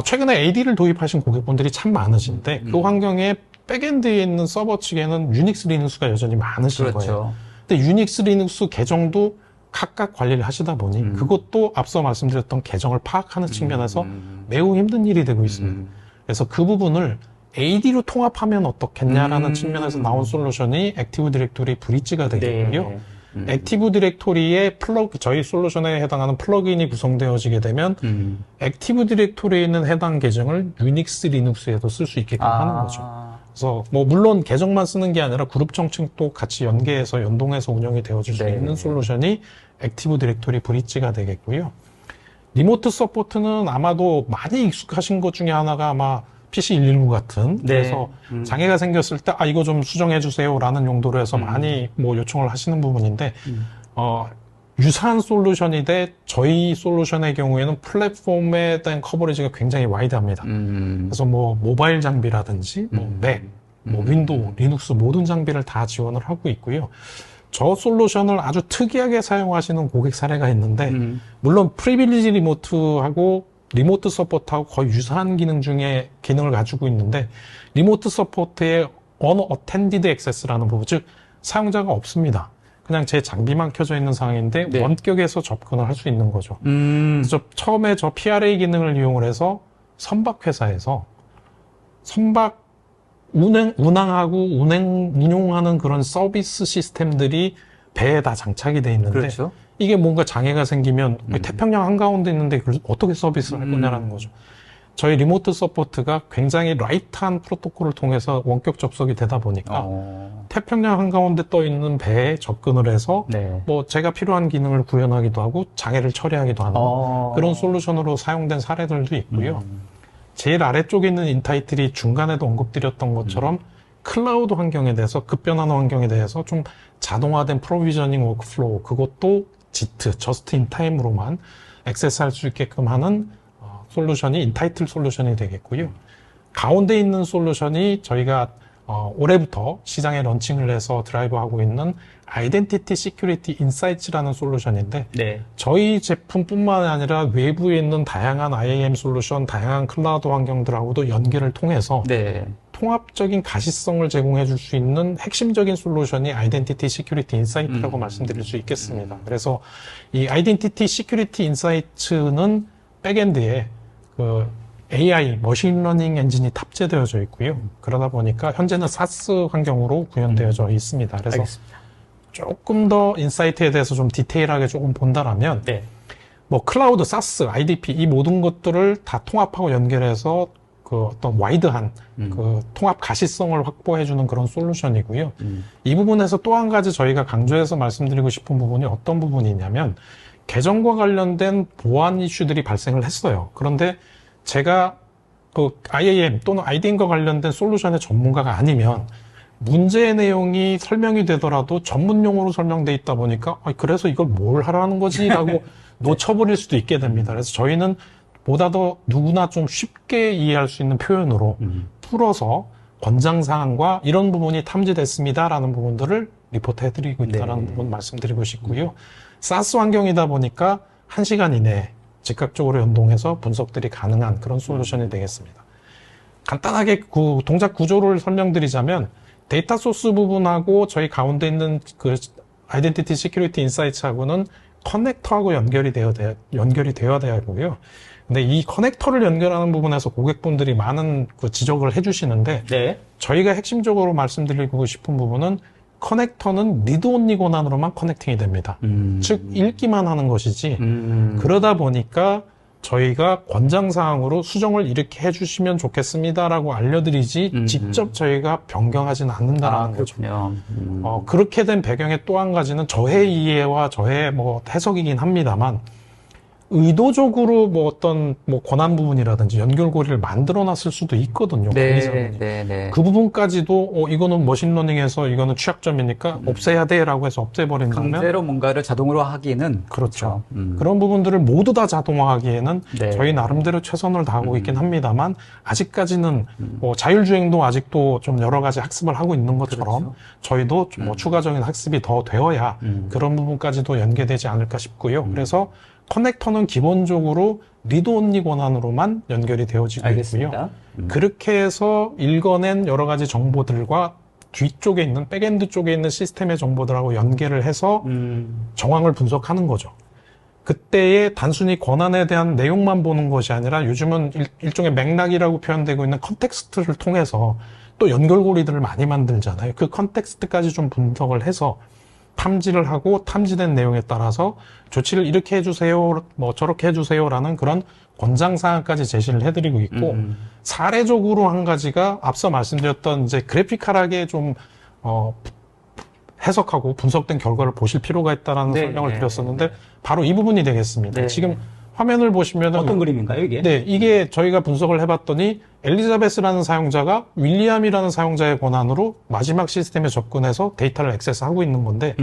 최근에 AD를 도입하신 고객분들이 참 많으신데 그 환경에 백엔드에 있는 서버 측에는 유닉스, 리눅스가 여전히 많으신 그렇죠. 거예요. 근데 유닉스, 리눅스 계정도 각각 관리를 하시다 보니 그것도 앞서 말씀드렸던 계정을 파악하는 측면에서 매우 힘든 일이 되고 있습니다. 그래서 그 부분을 AD로 통합하면 어떻겠냐라는 측면에서 나온 솔루션이 액티브 디렉토리 브릿지가 되겠고요. 네. 액티브 디렉토리에 저희 솔루션에 해당하는 플러그인이 구성되어지게 되면 액티브 디렉토리에 있는 해당 계정을 유닉스, 리눅스에도 쓸 수 있게끔 하는 거죠. 그래서 뭐 물론 계정만 쓰는 게 아니라 그룹 정책도 같이 연계해서 연동해서 운영이 되어질 수 네. 있는 솔루션이 액티브 디렉토리 브릿지가 되겠고요. 리모트 서포트는 아마도 많이 익숙하신 것 중에 하나가 아마 PC119 같은 네. 그래서 장애가 생겼을 때 이거 좀 수정해 주세요라는 용도로 해서 많이 뭐 요청을 하시는 부분인데 유사한 솔루션인데 저희 솔루션의 경우에는 플랫폼에 대한 커버리지가 굉장히 와이드합니다. 그래서 뭐 모바일 장비라든지 뭐 맥, 뭐 윈도우, 리눅스 모든 장비를 다 지원을 하고 있고요. 저 솔루션을 아주 특이하게 사용하시는 고객 사례가 있는데 물론 프리빌리지 리모트하고 리모트 서포트하고 거의 유사한 기능 중에 기능을 가지고 있는데 리모트 서포트의 unattended access라는 부분, 즉 사용자가 없습니다. 그냥 제 장비만 켜져 있는 상황인데 네. 원격에서 접근을 할 수 있는 거죠. 그래서 처음에 저 PRA 기능을 이용을 해서 선박회사에서 선박 운항하고 운용하는 그런 서비스 시스템들이 배에 다 장착이 돼 있는데 그렇죠. 이게 뭔가 장애가 생기면 태평양 한가운데 있는데 그걸 어떻게 서비스를 할 거냐라는 거죠. 저희 리모트 서포트가 굉장히 라이트한 프로토콜을 통해서 원격 접속이 되다 보니까 태평양 한가운데 떠 있는 배에 접근을 해서 네. 뭐 제가 필요한 기능을 구현하기도 하고 장애를 처리하기도 하는 그런 솔루션으로 사용된 사례들도 있고요. 제일 아래쪽에 있는 인타이틀이 중간에도 언급드렸던 것처럼 클라우드 환경에 대해서 급변하는 환경에 대해서 좀 자동화된 프로비저닝 워크플로우 그것도 JIT, Just in Time으로만 액세스할 수 있게끔 하는 솔루션이 인타이틀 솔루션이 되겠고요. 가운데 있는 솔루션이 저희가 올해부터 시장에 런칭을 해서 드라이브하고 있는 아이덴티티 시큐리티 인사이츠라는 솔루션인데 네. 저희 제품뿐만 아니라 외부에 있는 다양한 IAM 솔루션, 다양한 클라우드 환경들하고도 연계를 통해서 네. 통합적인 가시성을 제공해 줄 수 있는 핵심적인 솔루션이 아이덴티티 시큐리티 인사이트라고 말씀드릴 수 있겠습니다. 그래서 이 아이덴티티 시큐리티 인사이트는 백엔드에 그 AI, 머신러닝 엔진이 탑재되어져 있고요. 그러다 보니까 현재는 SaaS 환경으로 구현되어져 있습니다. 그래서 알겠습니다. 조금 더 인사이트에 대해서 좀 디테일하게 조금 본다라면 네. 뭐 클라우드, SaaS, IDP 이 모든 것들을 다 통합하고 연결해서 그 어떤 와이드한 그 통합 가시성을 확보해주는 그런 솔루션이고요. 이 부분에서 또 한 가지 저희가 강조해서 말씀드리고 싶은 부분이 어떤 부분이냐면 계정과 관련된 보안 이슈들이 발생을 했어요. 그런데 제가 그 IAM 또는 IDM과 관련된 솔루션의 전문가가 아니면 문제의 내용이 설명이 되더라도 전문 용어로 설명돼 있다 보니까 그래서 이걸 뭘 하라는 거지? 라고 놓쳐버릴 수도 있게 됩니다. 그래서 저희는 보다 더 누구나 좀 쉽게 이해할 수 있는 표현으로 풀어서 권장사항과 이런 부분이 탐지됐습니다라는 부분들을 리포트해드리고 있다는 부분 말씀드리고 싶고요. SaaS 환경이다 보니까 1시간 이내에 즉각적으로 연동해서 분석들이 가능한 그런 솔루션이 되겠습니다. 간단하게 그 동작 구조를 설명드리자면 데이터 소스 부분하고 저희 가운데 있는 그 아이덴티티 시큐리티 인사이트하고는 커넥터하고 연결이 되어야 되고요. 근데 이 커넥터를 연결하는 부분에서 고객분들이 많은 그 지적을 해주시는데 네. 저희가 핵심적으로 말씀드리고 싶은 부분은 커넥터는 리드 온리 권한으로만 커넥팅이 됩니다. 즉 읽기만 하는 것이지 그러다 보니까 저희가 권장사항으로 수정을 이렇게 해주시면 좋겠습니다라고 알려드리지 직접 저희가 변경하지는 않는다라는 거죠. 그렇게 된 배경의 또 한 가지는 저의 이해와 저의 뭐 해석이긴 합니다만 의도적으로 뭐 어떤 뭐 권한 부분이라든지 연결고리를 만들어놨을 수도 있거든요. 관리자분이. 그 부분까지도 이거는 머신러닝에서 이거는 취약점이니까 없애야 돼라고 해서 없애버린다면 강제로 뭔가를 자동으로 하기는 그렇죠. 그런 부분들을 모두 다 자동화하기에는 네. 저희 나름대로 최선을 다하고 있긴 합니다만 아직까지는 뭐 자율주행도 아직도 좀 여러 가지 학습을 하고 있는 것처럼 그렇죠. 저희도 뭐 추가적인 학습이 더 되어야 그런 부분까지도 연계되지 않을까 싶고요. 그래서 커넥터는 기본적으로 리드 온리 권한으로만 연결이 되어지고 알겠습니다. 있고요. 그렇게 해서 읽어낸 여러 가지 정보들과 뒤쪽에 있는 백엔드 쪽에 있는 시스템의 정보들하고 연계를 해서 정황을 분석하는 거죠. 그때의 단순히 권한에 대한 내용만 보는 것이 아니라 요즘은 일종의 맥락이라고 표현되고 있는 컨텍스트를 통해서 또 연결고리들을 많이 만들잖아요. 그 컨텍스트까지 좀 분석을 해서 탐지를 하고 탐지된 내용에 따라서 조치를 이렇게 해주세요, 뭐 저렇게 해주세요라는 그런 권장사항까지 제시를 해드리고 있고 사례적으로 한 가지가 앞서 말씀드렸던 이제 그래피컬하게 좀 해석하고 분석된 결과를 보실 필요가 있다라는 설명을 드렸었는데 바로 이 부분이 되겠습니다. 지금 화면을 보시면 어떤 그림인가요, 이게? 네, 이게 저희가 분석을 해봤더니 엘리자베스라는 사용자가 윌리엄이라는 사용자의 권한으로 마지막 시스템에 접근해서 데이터를 액세스하고 있는 건데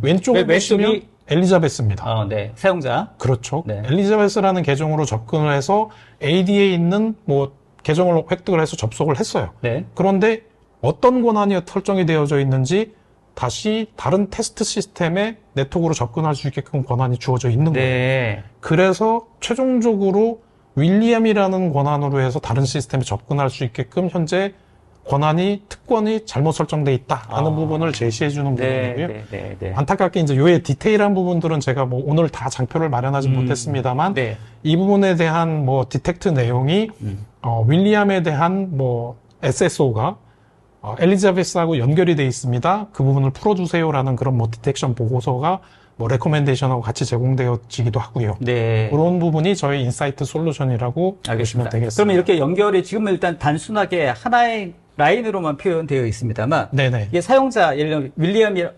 왼쪽을 보시면 엘리자베스입니다. 네. 사용자. 그렇죠. 네. 엘리자베스라는 계정으로 접근을 해서 AD에 있는 뭐 계정을 획득을 해서 접속을 했어요. 네. 그런데 어떤 권한이 설정이 되어져 있는지 다시 다른 테스트 시스템에 네트워크로 접근할 수 있게끔 권한이 주어져 있는 거예요. 그래서 최종적으로 윌리엄이라는 권한으로 해서 다른 시스템에 접근할 수 있게끔 현재 특권이 잘못 설정돼 있다라는 부분을 제시해 주는 부분이고요. 안타깝게 이제 요의 디테일한 부분들은 제가 뭐 오늘 다 장표를 마련하지 못했습니다만 이 부분에 대한 뭐 디텍트 내용이 윌리엄에 대한 뭐 SSO가 엘리자베스하고 연결이 돼 있습니다. 그 부분을 풀어주세요라는 그런 뭐 디텍션 보고서가 뭐 레코멘데이션하고 같이 제공되어지기도 하고요. 네. 그런 부분이 저희 인사이트 솔루션이라고 보시면 알겠습니다. 되겠습니다. 그러면 이렇게 연결이 지금은 일단 단순하게 하나의 라인으로만 표현되어 있습니다만 네네. 이게 사용자 예를 들면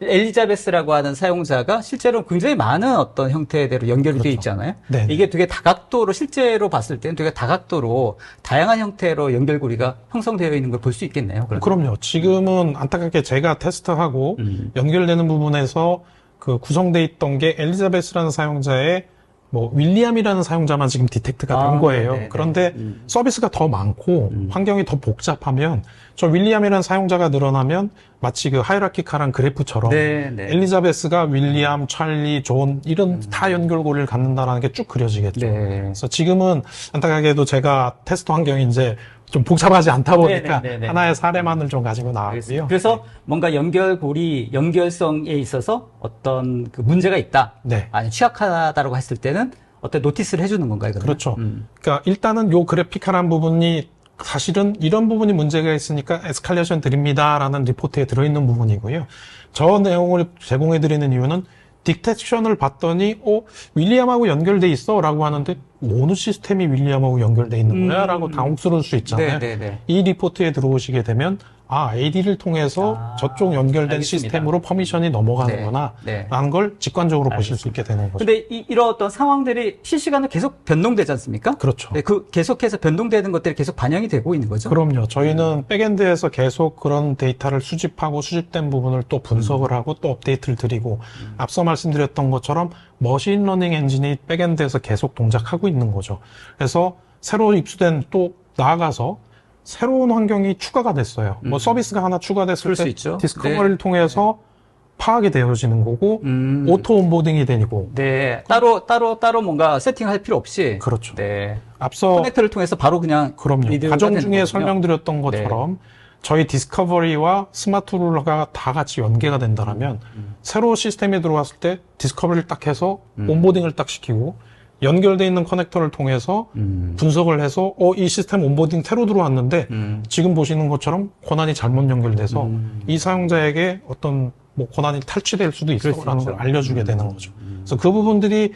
엘리자베스라고 하는 사용자가 실제로 굉장히 많은 어떤 형태대로 연결이 되어 있잖아요. 네네. 이게 되게 다각도로 실제로 봤을 때는 되게 다각도로 다양한 형태로 연결고리가 형성되어 있는 걸 볼 수 있겠네요. 그러면. 그럼요. 지금은 안타깝게 제가 테스트하고 연결되는 부분에서 그 구성돼 있던 게 엘리자베스라는 사용자의 뭐 윌리엄이라는 사용자만 지금 디텍트가 된 거예요. 네네. 그런데 서비스가 더 많고 환경이 더 복잡하면 저 윌리엄이라는 사용자가 늘어나면 마치 그 하이라키칼한 그래프처럼 네네. 엘리자베스가 윌리엄, 찰리, 존 이런 다 연결고리를 갖는다라는 게 쭉 그려지겠죠. 네. 그래서 지금은 안타깝게도 제가 테스트 환경이 이제 좀 복잡하지 않다 보니까 네네네네. 하나의 사례만을 좀 가지고 나왔고요. 그래서 뭔가 연결고리, 연결성에 있어서 어떤 그 문제가 있다. 네. 아니, 취약하다라고 했을 때는 어떤 노티스를 해주는 건가요? 그러면? 그렇죠. 그러니까 일단은 요 그래픽화란 부분이 사실은 이런 부분이 문제가 있으니까 에스컬레이션 드립니다라는 리포트에 들어있는 부분이고요. 저 내용을 제공해드리는 이유는 딕텍션을 봤더니 윌리엄하고 연결돼 있어 라고 하는데 어느 시스템이 윌리엄하고 연결돼 있는 거야? 라고 당혹스러울 수 있잖아요. 네네네. 이 리포트에 들어오시게 되면 AD를 통해서 저쪽 연결된 알겠습니다. 시스템으로 퍼미션이 넘어가는구나 네. 라는 걸 직관적으로 보실 수 있게 되는 거죠. 근데 이런 어떤 상황들이 실시간으로 계속 변동되지 않습니까? 그렇죠. 네, 그 계속해서 변동되는 것들이 계속 반영이 되고 있는 거죠? 그럼요. 저희는 백엔드에서 계속 그런 데이터를 수집하고 수집된 부분을 또 분석을 하고 또 업데이트를 드리고 앞서 말씀드렸던 것처럼 머신러닝 엔진이 백엔드에서 계속 동작하고 있는 거죠. 그래서 새로 입수된 또 나아가서 새로운 환경이 추가가 됐어요. 뭐 서비스가 하나 추가됐을 그럴 수 때 있죠. 디스커버리를 통해서 파악이 되어지는 거고 오토 온보딩이 되고 네. 따로 뭔가 세팅할 필요 없이. 그렇죠. 네. 앞서 커넥터를 통해서 바로 그냥. 그럼요. 리드가 과정 되는 중에 거군요. 설명드렸던 것처럼 저희 디스커버리와 스마트 룰러가 다 같이 연계가 된다면 새로 시스템에 들어왔을 때 디스커버리를 딱 해서 온보딩을 딱 시키고 연결되어 있는 커넥터를 통해서 분석을 해서 이 시스템 온보딩 새로 들어왔는데 지금 보시는 것처럼 권한이 잘못 연결돼서 이 사용자에게 어떤 뭐 권한이 탈취될 수도 있어라는 걸 알려주게 되는 거죠. 그래서 그 부분들이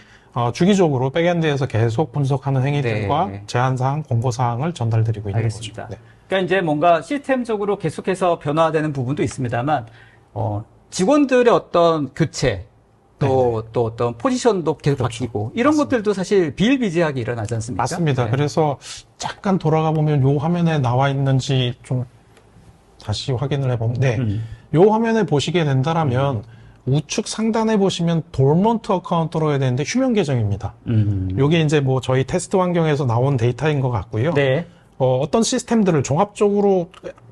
주기적으로 백엔드에서 계속 분석하는 행위들과 네. 제한사항, 권고사항을 전달드리고 있는 알겠습니다. 거죠. 네. 그러니까 이제 뭔가 시스템적으로 계속해서 변화되는 부분도 있습니다만, 직원들의 어떤 교체, 또 어떤 포지션도 계속 그렇죠. 바뀌고, 이런 것들도 사실 비일비재하게 일어나지 않습니까? 맞습니다. 네. 그래서 잠깐 돌아가 보면 요 화면에 나와 있는지 좀 다시 확인을 해보면 요 화면에 보시게 된다라면 우측 상단에 보시면 돌먼트 어카운트로 해야 되는데 휴면 계정입니다. 요게 이제 뭐 저희 테스트 환경에서 나온 데이터인 것 같고요. 네. 어떤 시스템들을 종합적으로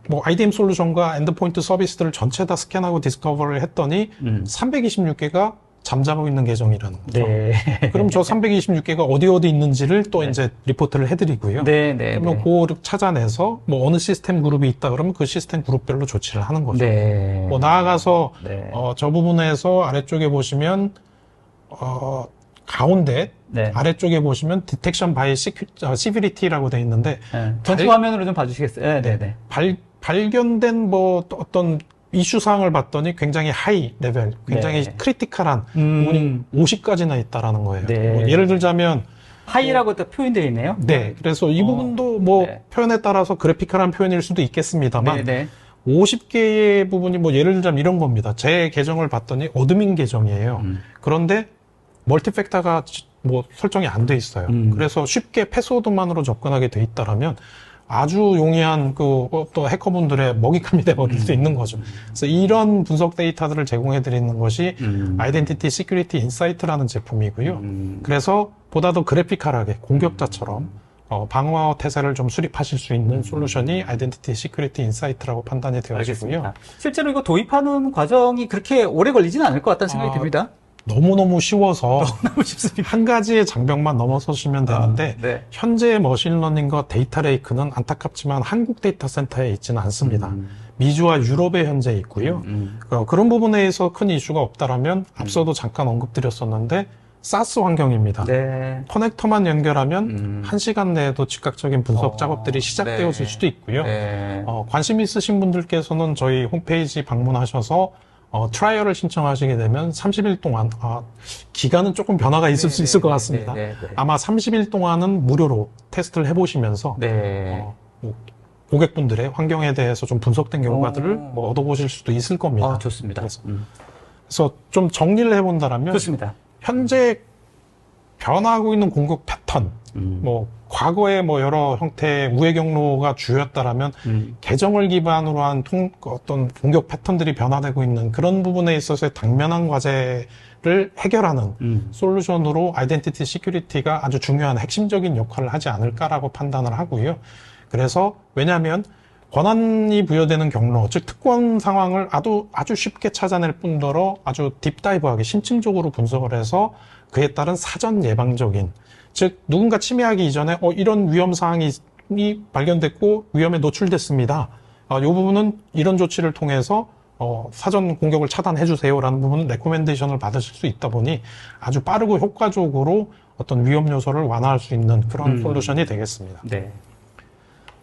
뭐 IDM 솔루션과 엔드포인트 서비스들을 전체 다 스캔하고 디스커버를 했더니 326개가 잠자고 있는 계정이라는 거죠. 네. 그럼 저 326개가 어디 있는지를 또 이제 리포트를 해드리고요. 네. 그러면 그거를 찾아내서 뭐 어느 시스템 그룹이 있다 그러면 그 시스템 그룹별로 조치를 하는 거죠. 네. 뭐 나아가서 네. 저 부분에서 아래쪽에 보시면 가운데 네. 아래쪽에 보시면 디텍션 바이 시비리티라고 돼 있는데 전체 화면으로 좀 봐주시겠어요? 네. 발견된 뭐 어떤 이슈 사항을 봤더니 굉장히 하이 레벨, 굉장히 네. 크리티컬한 부분이 50까지나 있다라는 거예요. 네. 뭐 예를 들자면 하이라고 또 표현되어 있네요. 네, 그래서 이 부분도 뭐 네. 표현에 따라서 그래픽컬한 표현일 수도 있겠습니다만 네. 50개의 부분이 뭐 예를 들자면 이런 겁니다. 제 계정을 봤더니 어드민 계정이에요. 그런데 멀티팩터가 뭐 설정이 안 돼 있어요. 그래서 쉽게 패스워드만으로 접근하게 돼 있다라면 아주 용이한 또 해커분들의 먹잇감이 돼버릴 수 있는 거죠. 그래서 이런 분석 데이터들을 제공해 드리는 것이 아이덴티티 시큐리티 인사이트라는 제품이고요. 그래서 보다 더 그래픽컬하게 공격자처럼 방어와 태세를 좀 수립하실 수 있는 솔루션이 아이덴티티 시큐리티 인사이트라고 판단이 되어지고요. 알겠습니다. 실제로 이거 도입하는 과정이 그렇게 오래 걸리지는 않을 것 같다는 생각이 듭니다. 너무너무 쉬워서 너무 쉽습니다. 한 가지의 장벽만 넘어서시면 되는데 네. 현재 머신러닝과 데이터 레이크는 안타깝지만 한국 데이터 센터에 있지는 않습니다. 미주와 유럽에 현재 있고요. 그런 부분에서 큰 이슈가 없다라면 앞서도 잠깐 언급드렸었는데 사스 환경입니다. 네. 커넥터만 연결하면 1시간 내에도 즉각적인 분석 작업들이 시작되어질 네. 수도 있고요. 네. 관심 있으신 분들께서는 저희 홈페이지 방문하셔서 트라이얼을 신청하시게 되면 30일 동안, 기간은 조금 변화가 있을 수 있을 것 같습니다. 아마 30일 동안은 무료로 테스트를 해보시면서, 뭐 고객분들의 환경에 대해서 좀 분석된 결과들을 뭐 얻어보실 수도 있을 겁니다. 좋습니다. 그래서 좀 정리를 해본다라면, 좋습니다. 현재 변화하고 있는 공격 패턴, 뭐 과거에 뭐 여러 형태의 우회 경로가 주였다라면 계정을 기반으로 한 어떤 공격 패턴들이 변화되고 있는 그런 부분에 있어서의 당면한 과제를 해결하는 솔루션으로 아이덴티티 시큐리티가 아주 중요한 핵심적인 역할을 하지 않을까라고 판단을 하고요. 그래서 왜냐하면 권한이 부여되는 경로, 즉 특권 상황을 아주 쉽게 찾아낼 뿐더러 아주 딥다이브하게 심층적으로 분석을 해서 그에 따른 사전 예방적인, 즉 누군가 침해하기 이전에 이런 위험 사항이 발견됐고 위험에 노출됐습니다. 이 부분은 이런 조치를 통해서 사전 공격을 차단해 주세요라는 부분은 레코멘데이션을 받으실 수 있다 보니 아주 빠르고 효과적으로 어떤 위험 요소를 완화할 수 있는 그런 솔루션이 되겠습니다.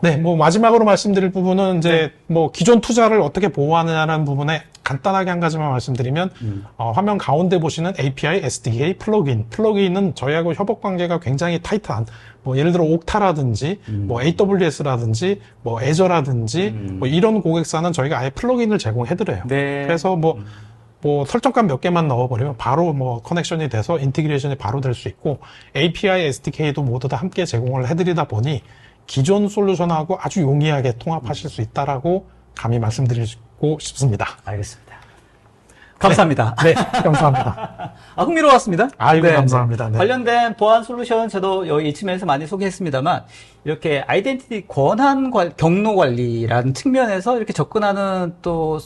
네, 뭐 마지막으로 말씀드릴 부분은 이제 뭐 기존 투자를 어떻게 보호하느냐는 부분에 간단하게 한 가지만 말씀드리면 화면 가운데 보시는 API, SDK, 플러그인은 저희하고 협업 관계가 굉장히 타이트한 뭐 예를 들어 옥타라든지 뭐 AWS라든지 뭐 애저라든지 뭐 이런 고객사는 저희가 아예 플러그인을 제공해드려요. 그래서 뭐 설정값 몇 개만 넣어버리면 바로 뭐 커넥션이 돼서 인티그레이션이 바로 될 수 있고 API, SDK도 모두 다 함께 제공을 해드리다 보니 기존 솔루션하고 아주 용이하게 통합하실 수 있다라고 감히 말씀드리고 싶습니다. 알겠습니다. 감사합니다. 네, 감사합니다. 흥미로웠습니다. 아이고, 감사합니다. 네. 관련된 보안 솔루션 저도 여기 이쯤에서 많이 소개했습니다만 이렇게 아이덴티티 권한 경로 관리라는 측면에서 이렇게 접근하는 또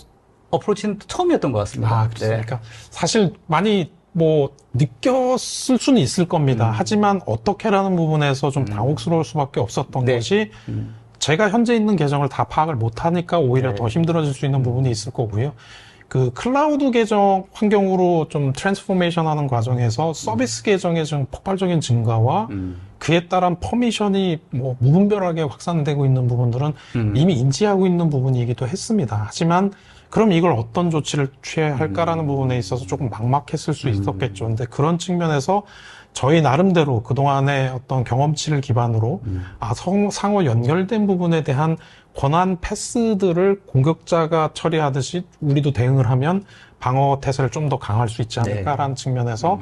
어프로치는 처음이었던 것 같습니다. 그렇습니까? 사실 많이 뭐 느꼈을 수는 있을 겁니다. 하지만 어떻게라는 부분에서 좀 당혹스러울 수밖에 없었던 것이 제가 현재 있는 계정을 다 파악을 못하니까 오히려 더 힘들어질 수 있는 부분이 있을 거고요. 그 클라우드 계정 환경으로 좀 트랜스포메이션 하는 과정에서 서비스 계정의 좀 폭발적인 증가와 그에 따른 퍼미션이 뭐 무분별하게 확산되고 있는 부분들은 이미 인지하고 있는 부분이기도 했습니다. 하지만 그럼 이걸 어떤 조치를 취해야 할까라는 부분에 있어서 조금 막막했을 수 있었겠죠. 근데 그런 측면에서 저희 나름대로 그동안의 어떤 경험치를 기반으로 상호 연결된 부분에 대한 권한 패스들을 공격자가 처리하듯이 우리도 대응을 하면 방어 태세를 좀 더 강할 수 있지 않을까라는 측면에서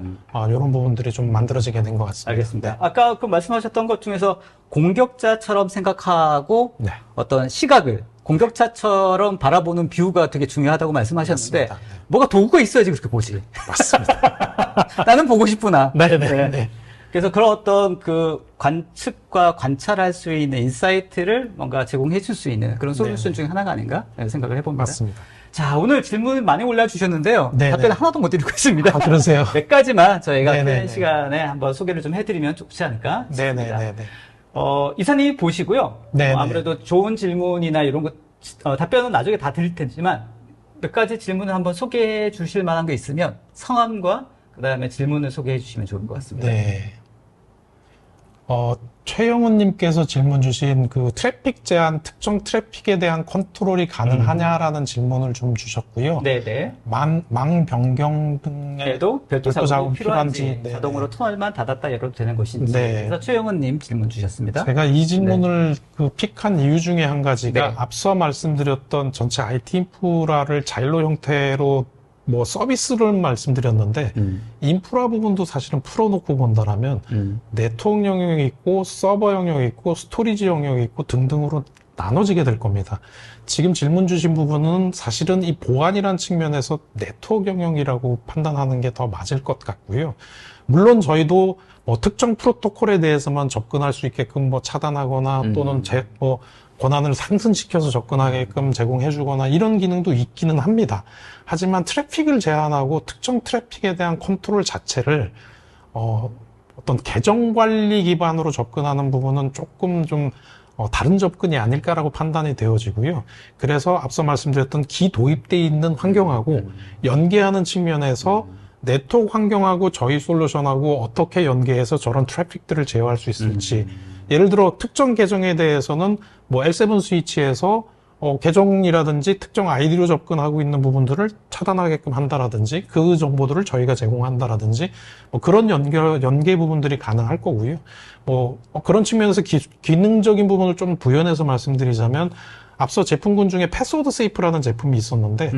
이런 부분들이 좀 만들어지게 된 것 같습니다. 알겠습니다. 아까 그 말씀하셨던 것 중에서 공격자처럼 생각하고 어떤 시각을 공격자처럼 바라보는 뷰가 되게 중요하다고 말씀하셨는데 맞습니다. 뭐가 도구가 있어야지 그렇게 보지. 맞습니다. 나는 보고 싶구나. 네. 그래서 그런 어떤 그 관측과 관찰할 수 있는 인사이트를 뭔가 제공해 줄 수 있는 그런 솔루션 중에 하나가 아닌가 생각을 해봅니다. 맞습니다. 자, 오늘 질문 많이 올려주셨는데요. 답변 하나도 못 드리고 있습니다. 그러세요? 몇 가지만 저희가 큰 시간에 한번 소개를 좀 해드리면 좋지 않을까 싶습니다. 이사님 보시고요. 아무래도 좋은 질문이나 이런 거, 답변은 나중에 다 드릴 테지만 몇 가지 질문을 한번 소개해 주실 만한 게 있으면 성함과 그 다음에 질문을 소개해 주시면 좋을 것 같습니다. 최영훈님께서 질문 주신 그 트래픽 제한, 특정 트래픽에 대한 컨트롤이 가능하냐라는 질문을 좀 주셨고요. 망 변경 등에도 별도 작업이 필요한지, 자동으로 터널만 닫았다 열어도 되는 것인지. 그래서 최영훈님 질문 주셨습니다. 제가 이 질문을 그 픽한 이유 중에 한 가지가 앞서 말씀드렸던 전체 IT 인프라를 자일로 형태로 뭐 서비스를 말씀드렸는데 인프라 부분도 사실은 풀어놓고 본다라면 네트워크 영역이 있고 서버 영역이 있고 스토리지 영역이 있고 등등으로 나눠지게 될 겁니다. 지금 질문 주신 부분은 사실은 이 보안이라는 측면에서 네트워크 영역이라고 판단하는 게 더 맞을 것 같고요. 물론 저희도 뭐 특정 프로토콜에 대해서만 접근할 수 있게끔 뭐 차단하거나 또는 권한을 상승시켜서 접근하게끔 제공해주거나 이런 기능도 있기는 합니다. 하지만 트래픽을 제한하고 특정 트래픽에 대한 컨트롤 자체를 어떤 계정 관리 기반으로 접근하는 부분은 조금 좀 다른 접근이 아닐까라고 판단이 되어지고요. 그래서 앞서 말씀드렸던 기도입되어 있는 환경하고 연계하는 측면에서 네트워크 환경하고 저희 솔루션하고 어떻게 연계해서 저런 트래픽들을 제어할 수 있을지 예를 들어 특정 계정에 대해서는 뭐 L7 스위치에서 계정이라든지 특정 아이디로 접근하고 있는 부분들을 차단하게끔 한다라든지 그 정보들을 저희가 제공한다라든지 뭐 그런 연계 부분들이 가능할 거고요. 그런 측면에서 기능적인 부분을 좀 부연해서 말씀드리자면 앞서 제품군 중에 패스워드 세이프라는 제품이 있었는데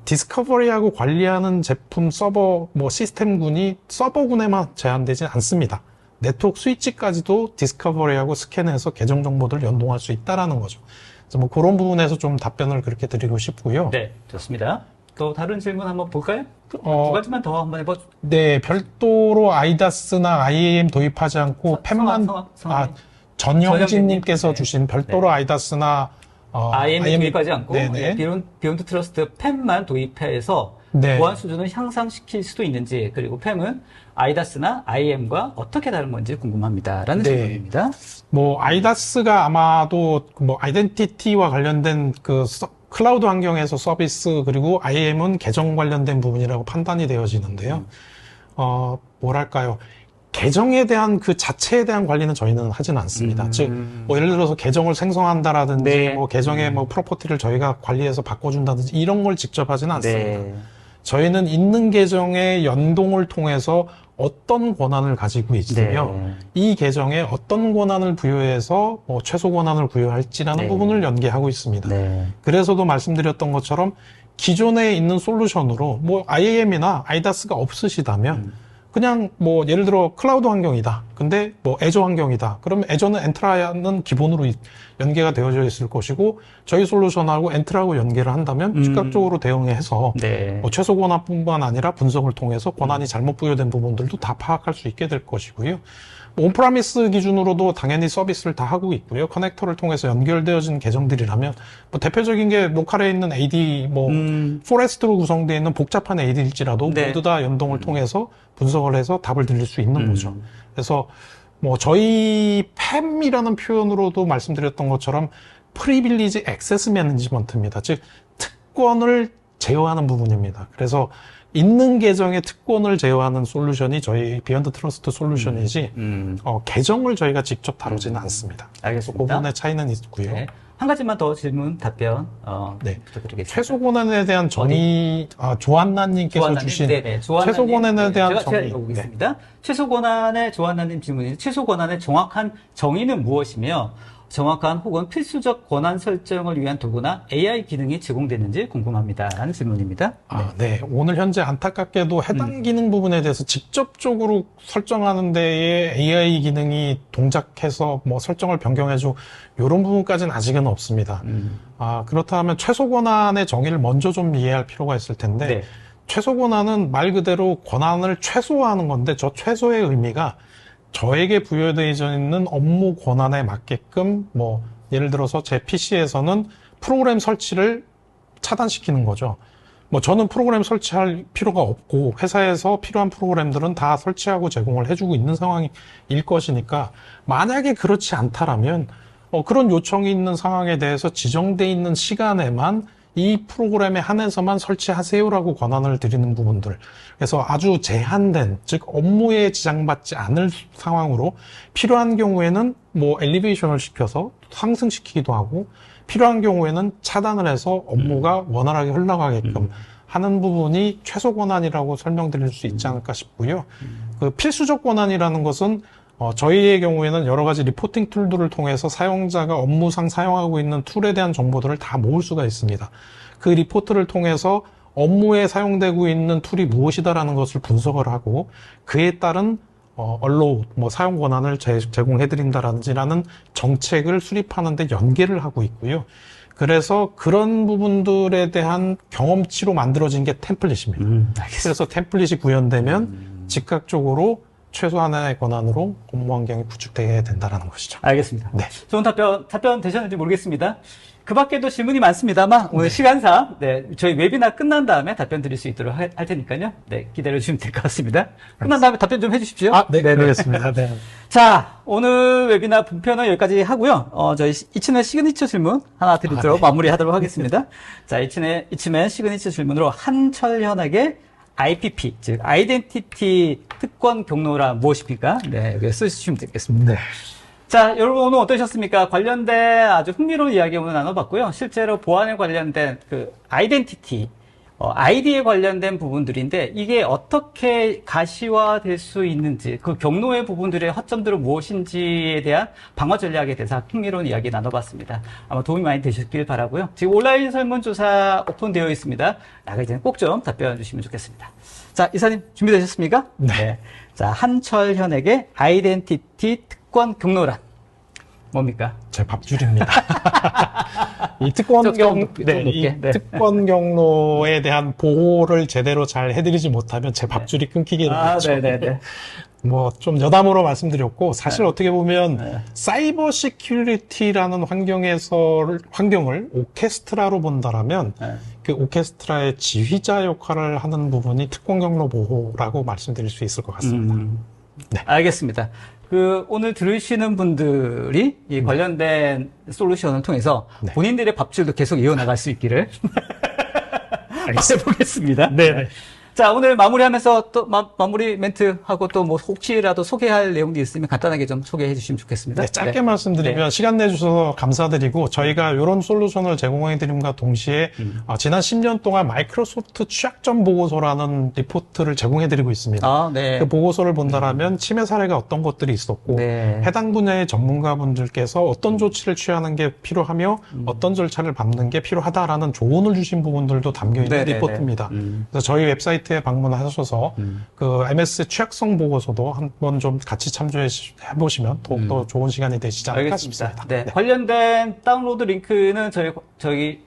디스커버리하고 관리하는 제품 서버 시스템군이 서버군에만 제한되지 않습니다. 네트워크 스위치까지도 디스커버리하고 스캔해서 계정 정보들을 연동할 수 있다라는 거죠. 그래서 그런 부분에서 좀 답변을 그렇게 드리고 싶고요. 네, 좋습니다. 또 다른 질문 한번 볼까요? 두 가지만 더 한번 해보. 네, 별도로 아이다스나 IAM 도입하지 않고 펜만 전영진님께서 주신 별도로 아이다스나 IAM 도입하지 않고 네네. 비욘드 트러스트 펜만 도입해서 보안 수준을 향상시킬 수도 있는지, 그리고 펜은 아이다스나 IAM과 어떻게 다른 건지 궁금합니다라는 질문입니다. 아이다스가 아마도 아이덴티티와 관련된 클라우드 환경에서 서비스, 그리고 IAM은 계정 관련된 부분이라고 판단이 되어지는데요. 뭐랄까요. 계정에 대한 그 자체에 대한 관리는 저희는 하지는 않습니다. 즉, 예를 들어서 계정을 생성한다라든지, 계정의 프로퍼티를 저희가 관리해서 바꿔준다든지, 이런 걸 직접 하지는 않습니다. 저희는 있는 계정의 연동을 통해서 어떤 권한을 가지고 있으며, 이 계정에 어떤 권한을 부여해서 최소 권한을 부여할지라는 부분을 연계하고 있습니다. 그래서도 말씀드렸던 것처럼 기존에 있는 솔루션으로 IAM이나 아이다스가 없으시다면 그냥 예를 들어 클라우드 환경이다. 근데 애저 환경이다. 그러면 애저는 엔트라는 기본으로 연계가 되어져 있을 것이고, 저희 솔루션하고 엔트라하고 연계를 한다면 즉각적으로 대응해서 최소 권한뿐만 아니라 분석을 통해서 권한이 잘못 부여된 부분들도 다 파악할 수 있게 될 것이고요. 온프라미스 기준으로도 당연히 서비스를 다 하고 있고요. 커넥터를 통해서 연결되어진 계정들이라면 대표적인 게 로컬에 있는 AD, 포레스트로 구성되어 있는 복잡한 AD일지라도 모두 다 연동을 통해서 분석을 해서 답을 드릴 수 있는 거죠. 그래서 저희 팸이라는 표현으로도 말씀드렸던 것처럼 프리빌리지 액세스 매니지먼트입니다. 즉 특권을 제어하는 부분입니다. 그래서 있는 계정의 특권을 제어하는 솔루션이 저희 비욘드 트러스트 솔루션이지 계정을 저희가 직접 다루지는 않습니다. 알겠습니다. 그 부분의 차이는 있고요. 네. 한 가지만 더 질문 답변 부탁드리겠습니다. 최소 권한에 대한 정의, 조한나님께서 주신 최소 권한에 대한 제가 읽어보겠습니다. 최소 권한의 조한나님 질문이 최소 권한의 정확한 정의는 무엇이며 정확한 혹은 필수적 권한 설정을 위한 도구나 AI 기능이 제공되는지 궁금합니다. 라는 질문입니다. 오늘 현재 안타깝게도 해당 기능 부분에 대해서 직접적으로 설정하는 데에 AI 기능이 동작해서 설정을 변경해주고 이런 부분까지는 아직은 없습니다. 그렇다면 최소 권한의 정의를 먼저 좀 이해할 필요가 있을 텐데 최소 권한은 말 그대로 권한을 최소화하는 건데 저 최소의 의미가 저에게 부여되어 있는 업무 권한에 맞게끔 예를 들어서 제 PC에서는 프로그램 설치를 차단시키는 거죠. 저는 프로그램 설치할 필요가 없고 회사에서 필요한 프로그램들은 다 설치하고 제공을 해주고 있는 상황일 것이니까 만약에 그렇지 않다라면 그런 요청이 있는 상황에 대해서 지정돼 있는 시간에만 이 프로그램에 한해서만 설치하세요라고 권한을 드리는 부분들. 그래서 아주 제한된, 즉 업무에 지장받지 않을 상황으로 필요한 경우에는 엘리베이션을 시켜서 상승시키기도 하고 필요한 경우에는 차단을 해서 업무가 원활하게 흘러가게끔 하는 부분이 최소 권한이라고 설명드릴 수 있지 않을까 싶고요. 그 필수적 권한이라는 것은 저희의 경우에는 여러 가지 리포팅 툴들을 통해서 사용자가 업무상 사용하고 있는 툴에 대한 정보들을 다 모을 수가 있습니다. 그 리포트를 통해서 업무에 사용되고 있는 툴이 무엇이다라는 것을 분석을 하고 그에 따른 언로우, 사용 권한을 제공해드린다라는 정책을 수립하는 데 연계를 하고 있고요. 그래서 그런 부분들에 대한 경험치로 만들어진 게 템플릿입니다. 그래서 템플릿이 구현되면 즉각적으로 최소한의 권한으로 업무 환경이 구축되게 된다는 것이죠. 알겠습니다. 좋은 답변 되셨는지 모르겠습니다. 그 밖에도 질문이 많습니다만 오늘 시간상 저희 웨비나 끝난 다음에 답변 드릴 수 있도록 할 테니까요. 기다려 주시면 될 것 같습니다. 끝난 다음에 답변 좀 해주십시오. 네, 그러겠습니다. 자, 오늘 웨비나 본편은 여기까지 하고요. 저희 이친의 시그니처 질문 하나 드리도록 마무리하도록 하겠습니다. 자, 이친의 시그니처 질문으로 한철현에게 IPP, 즉 아이덴티티 특권 경로란 무엇입니까? 여기 쓰시면 되겠습니다. 자, 여러분 오늘 어떠셨습니까? 관련된 아주 흥미로운 이야기 오늘 나눠봤고요. 실제로 보안에 관련된 그 아이덴티티, 아이디에 관련된 부분들인데 이게 어떻게 가시화될 수 있는지 그 경로의 부분들의 허점들은 무엇인지에 대한 방어 전략에 대해서 흥미로운 이야기 나눠봤습니다. 아마 도움이 많이 되셨길 바라고요. 지금 온라인 설문조사 오픈되어 있습니다. 나가기 전에 꼭 좀 답변 주시면 좋겠습니다. 자, 이사님 준비되셨습니까? 네. 자, 한철현에게 아이덴티티 특권 경로란 뭡니까? 제 밥줄입니다. 이 특권 좀 높게. 네. 특권 경로에 대한 보호를 제대로 잘 해드리지 못하면 제 밥줄이 끊기게 되겠죠. 네네네. 뭐 좀 여담으로 말씀드렸고 사실 어떻게 보면 사이버 시큐리티라는 환경을 오케스트라로 본다라면 그 오케스트라의 지휘자 역할을 하는 부분이 특권 경로 보호라고 말씀드릴 수 있을 것 같습니다. 네. 알겠습니다. 오늘 들으시는 분들이 이 관련된 솔루션을 통해서 본인들의 밥줄도 계속 이어나갈 수 있기를 해보겠습니다. 네. 자, 오늘 마무리하면서 또 마무리 멘트하고 또 뭐 혹시라도 소개할 내용도 있으면 간단하게 좀 소개해 주시면 좋겠습니다. 네, 짧게 말씀드리면 시간 내주셔서 감사드리고 저희가 이런 솔루션을 제공해 드림과 동시에 지난 10년 동안 마이크로소프트 취약점 보고서라는 리포트를 제공해 드리고 있습니다. 네. 그 보고서를 본다라면 침해 사례가 어떤 것들이 있었고 해당 분야의 전문가분들께서 어떤 조치를 취하는 게 필요하며 어떤 절차를 밟는 게 필요하다라는 조언을 주신 부분들도 담겨 있는 리포트입니다. 그래서 저희 웹사이트 방문하셔서 그 MS 취약성 보고서도 한번 좀 같이 참조해 보시면 더욱더 좋은 시간이 되시지 않을까 싶습니다. 네. 관련된 다운로드 링크는 저희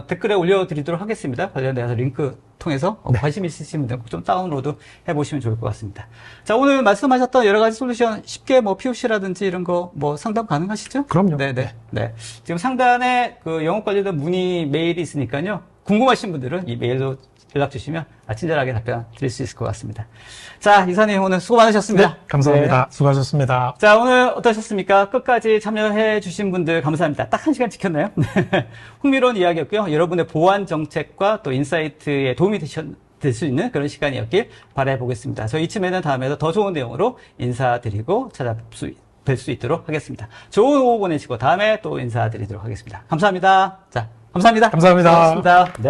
댓글에 올려드리도록 하겠습니다. 관련돼서 링크 통해서 관심 있으신 분들 좀 다운로드 해보시면 좋을 것 같습니다. 자, 오늘 말씀하셨던 여러 가지 솔루션 쉽게 뭐 POC라든지 이런 거 뭐 상담 가능하시죠? 그럼요. 네네. 네. 지금 상단에 그 영업 관련된 문의 메일이 있으니까요. 궁금하신 분들은 이 메일로 연락 주시면 친절하게 답변 드릴 수 있을 것 같습니다. 자, 이사님 오늘 수고 많으셨습니다. 네, 감사합니다. 수고하셨습니다. 자, 오늘 어떠셨습니까? 끝까지 참여해 주신 분들 감사합니다. 딱 1시간 지켰나요? 흥미로운 이야기였고요. 여러분의 보안 정책과 또 인사이트에 도움이 될 수 있는 그런 시간이었길 바라보겠습니다. 저희 이쯤에는 다음에도 더 좋은 내용으로 인사드리고 뵐 수 있도록 하겠습니다. 좋은 오후 보내시고 다음에 또 인사드리도록 하겠습니다. 감사합니다. 자, 감사합니다. 감사합니다. 고맙습니다. 네.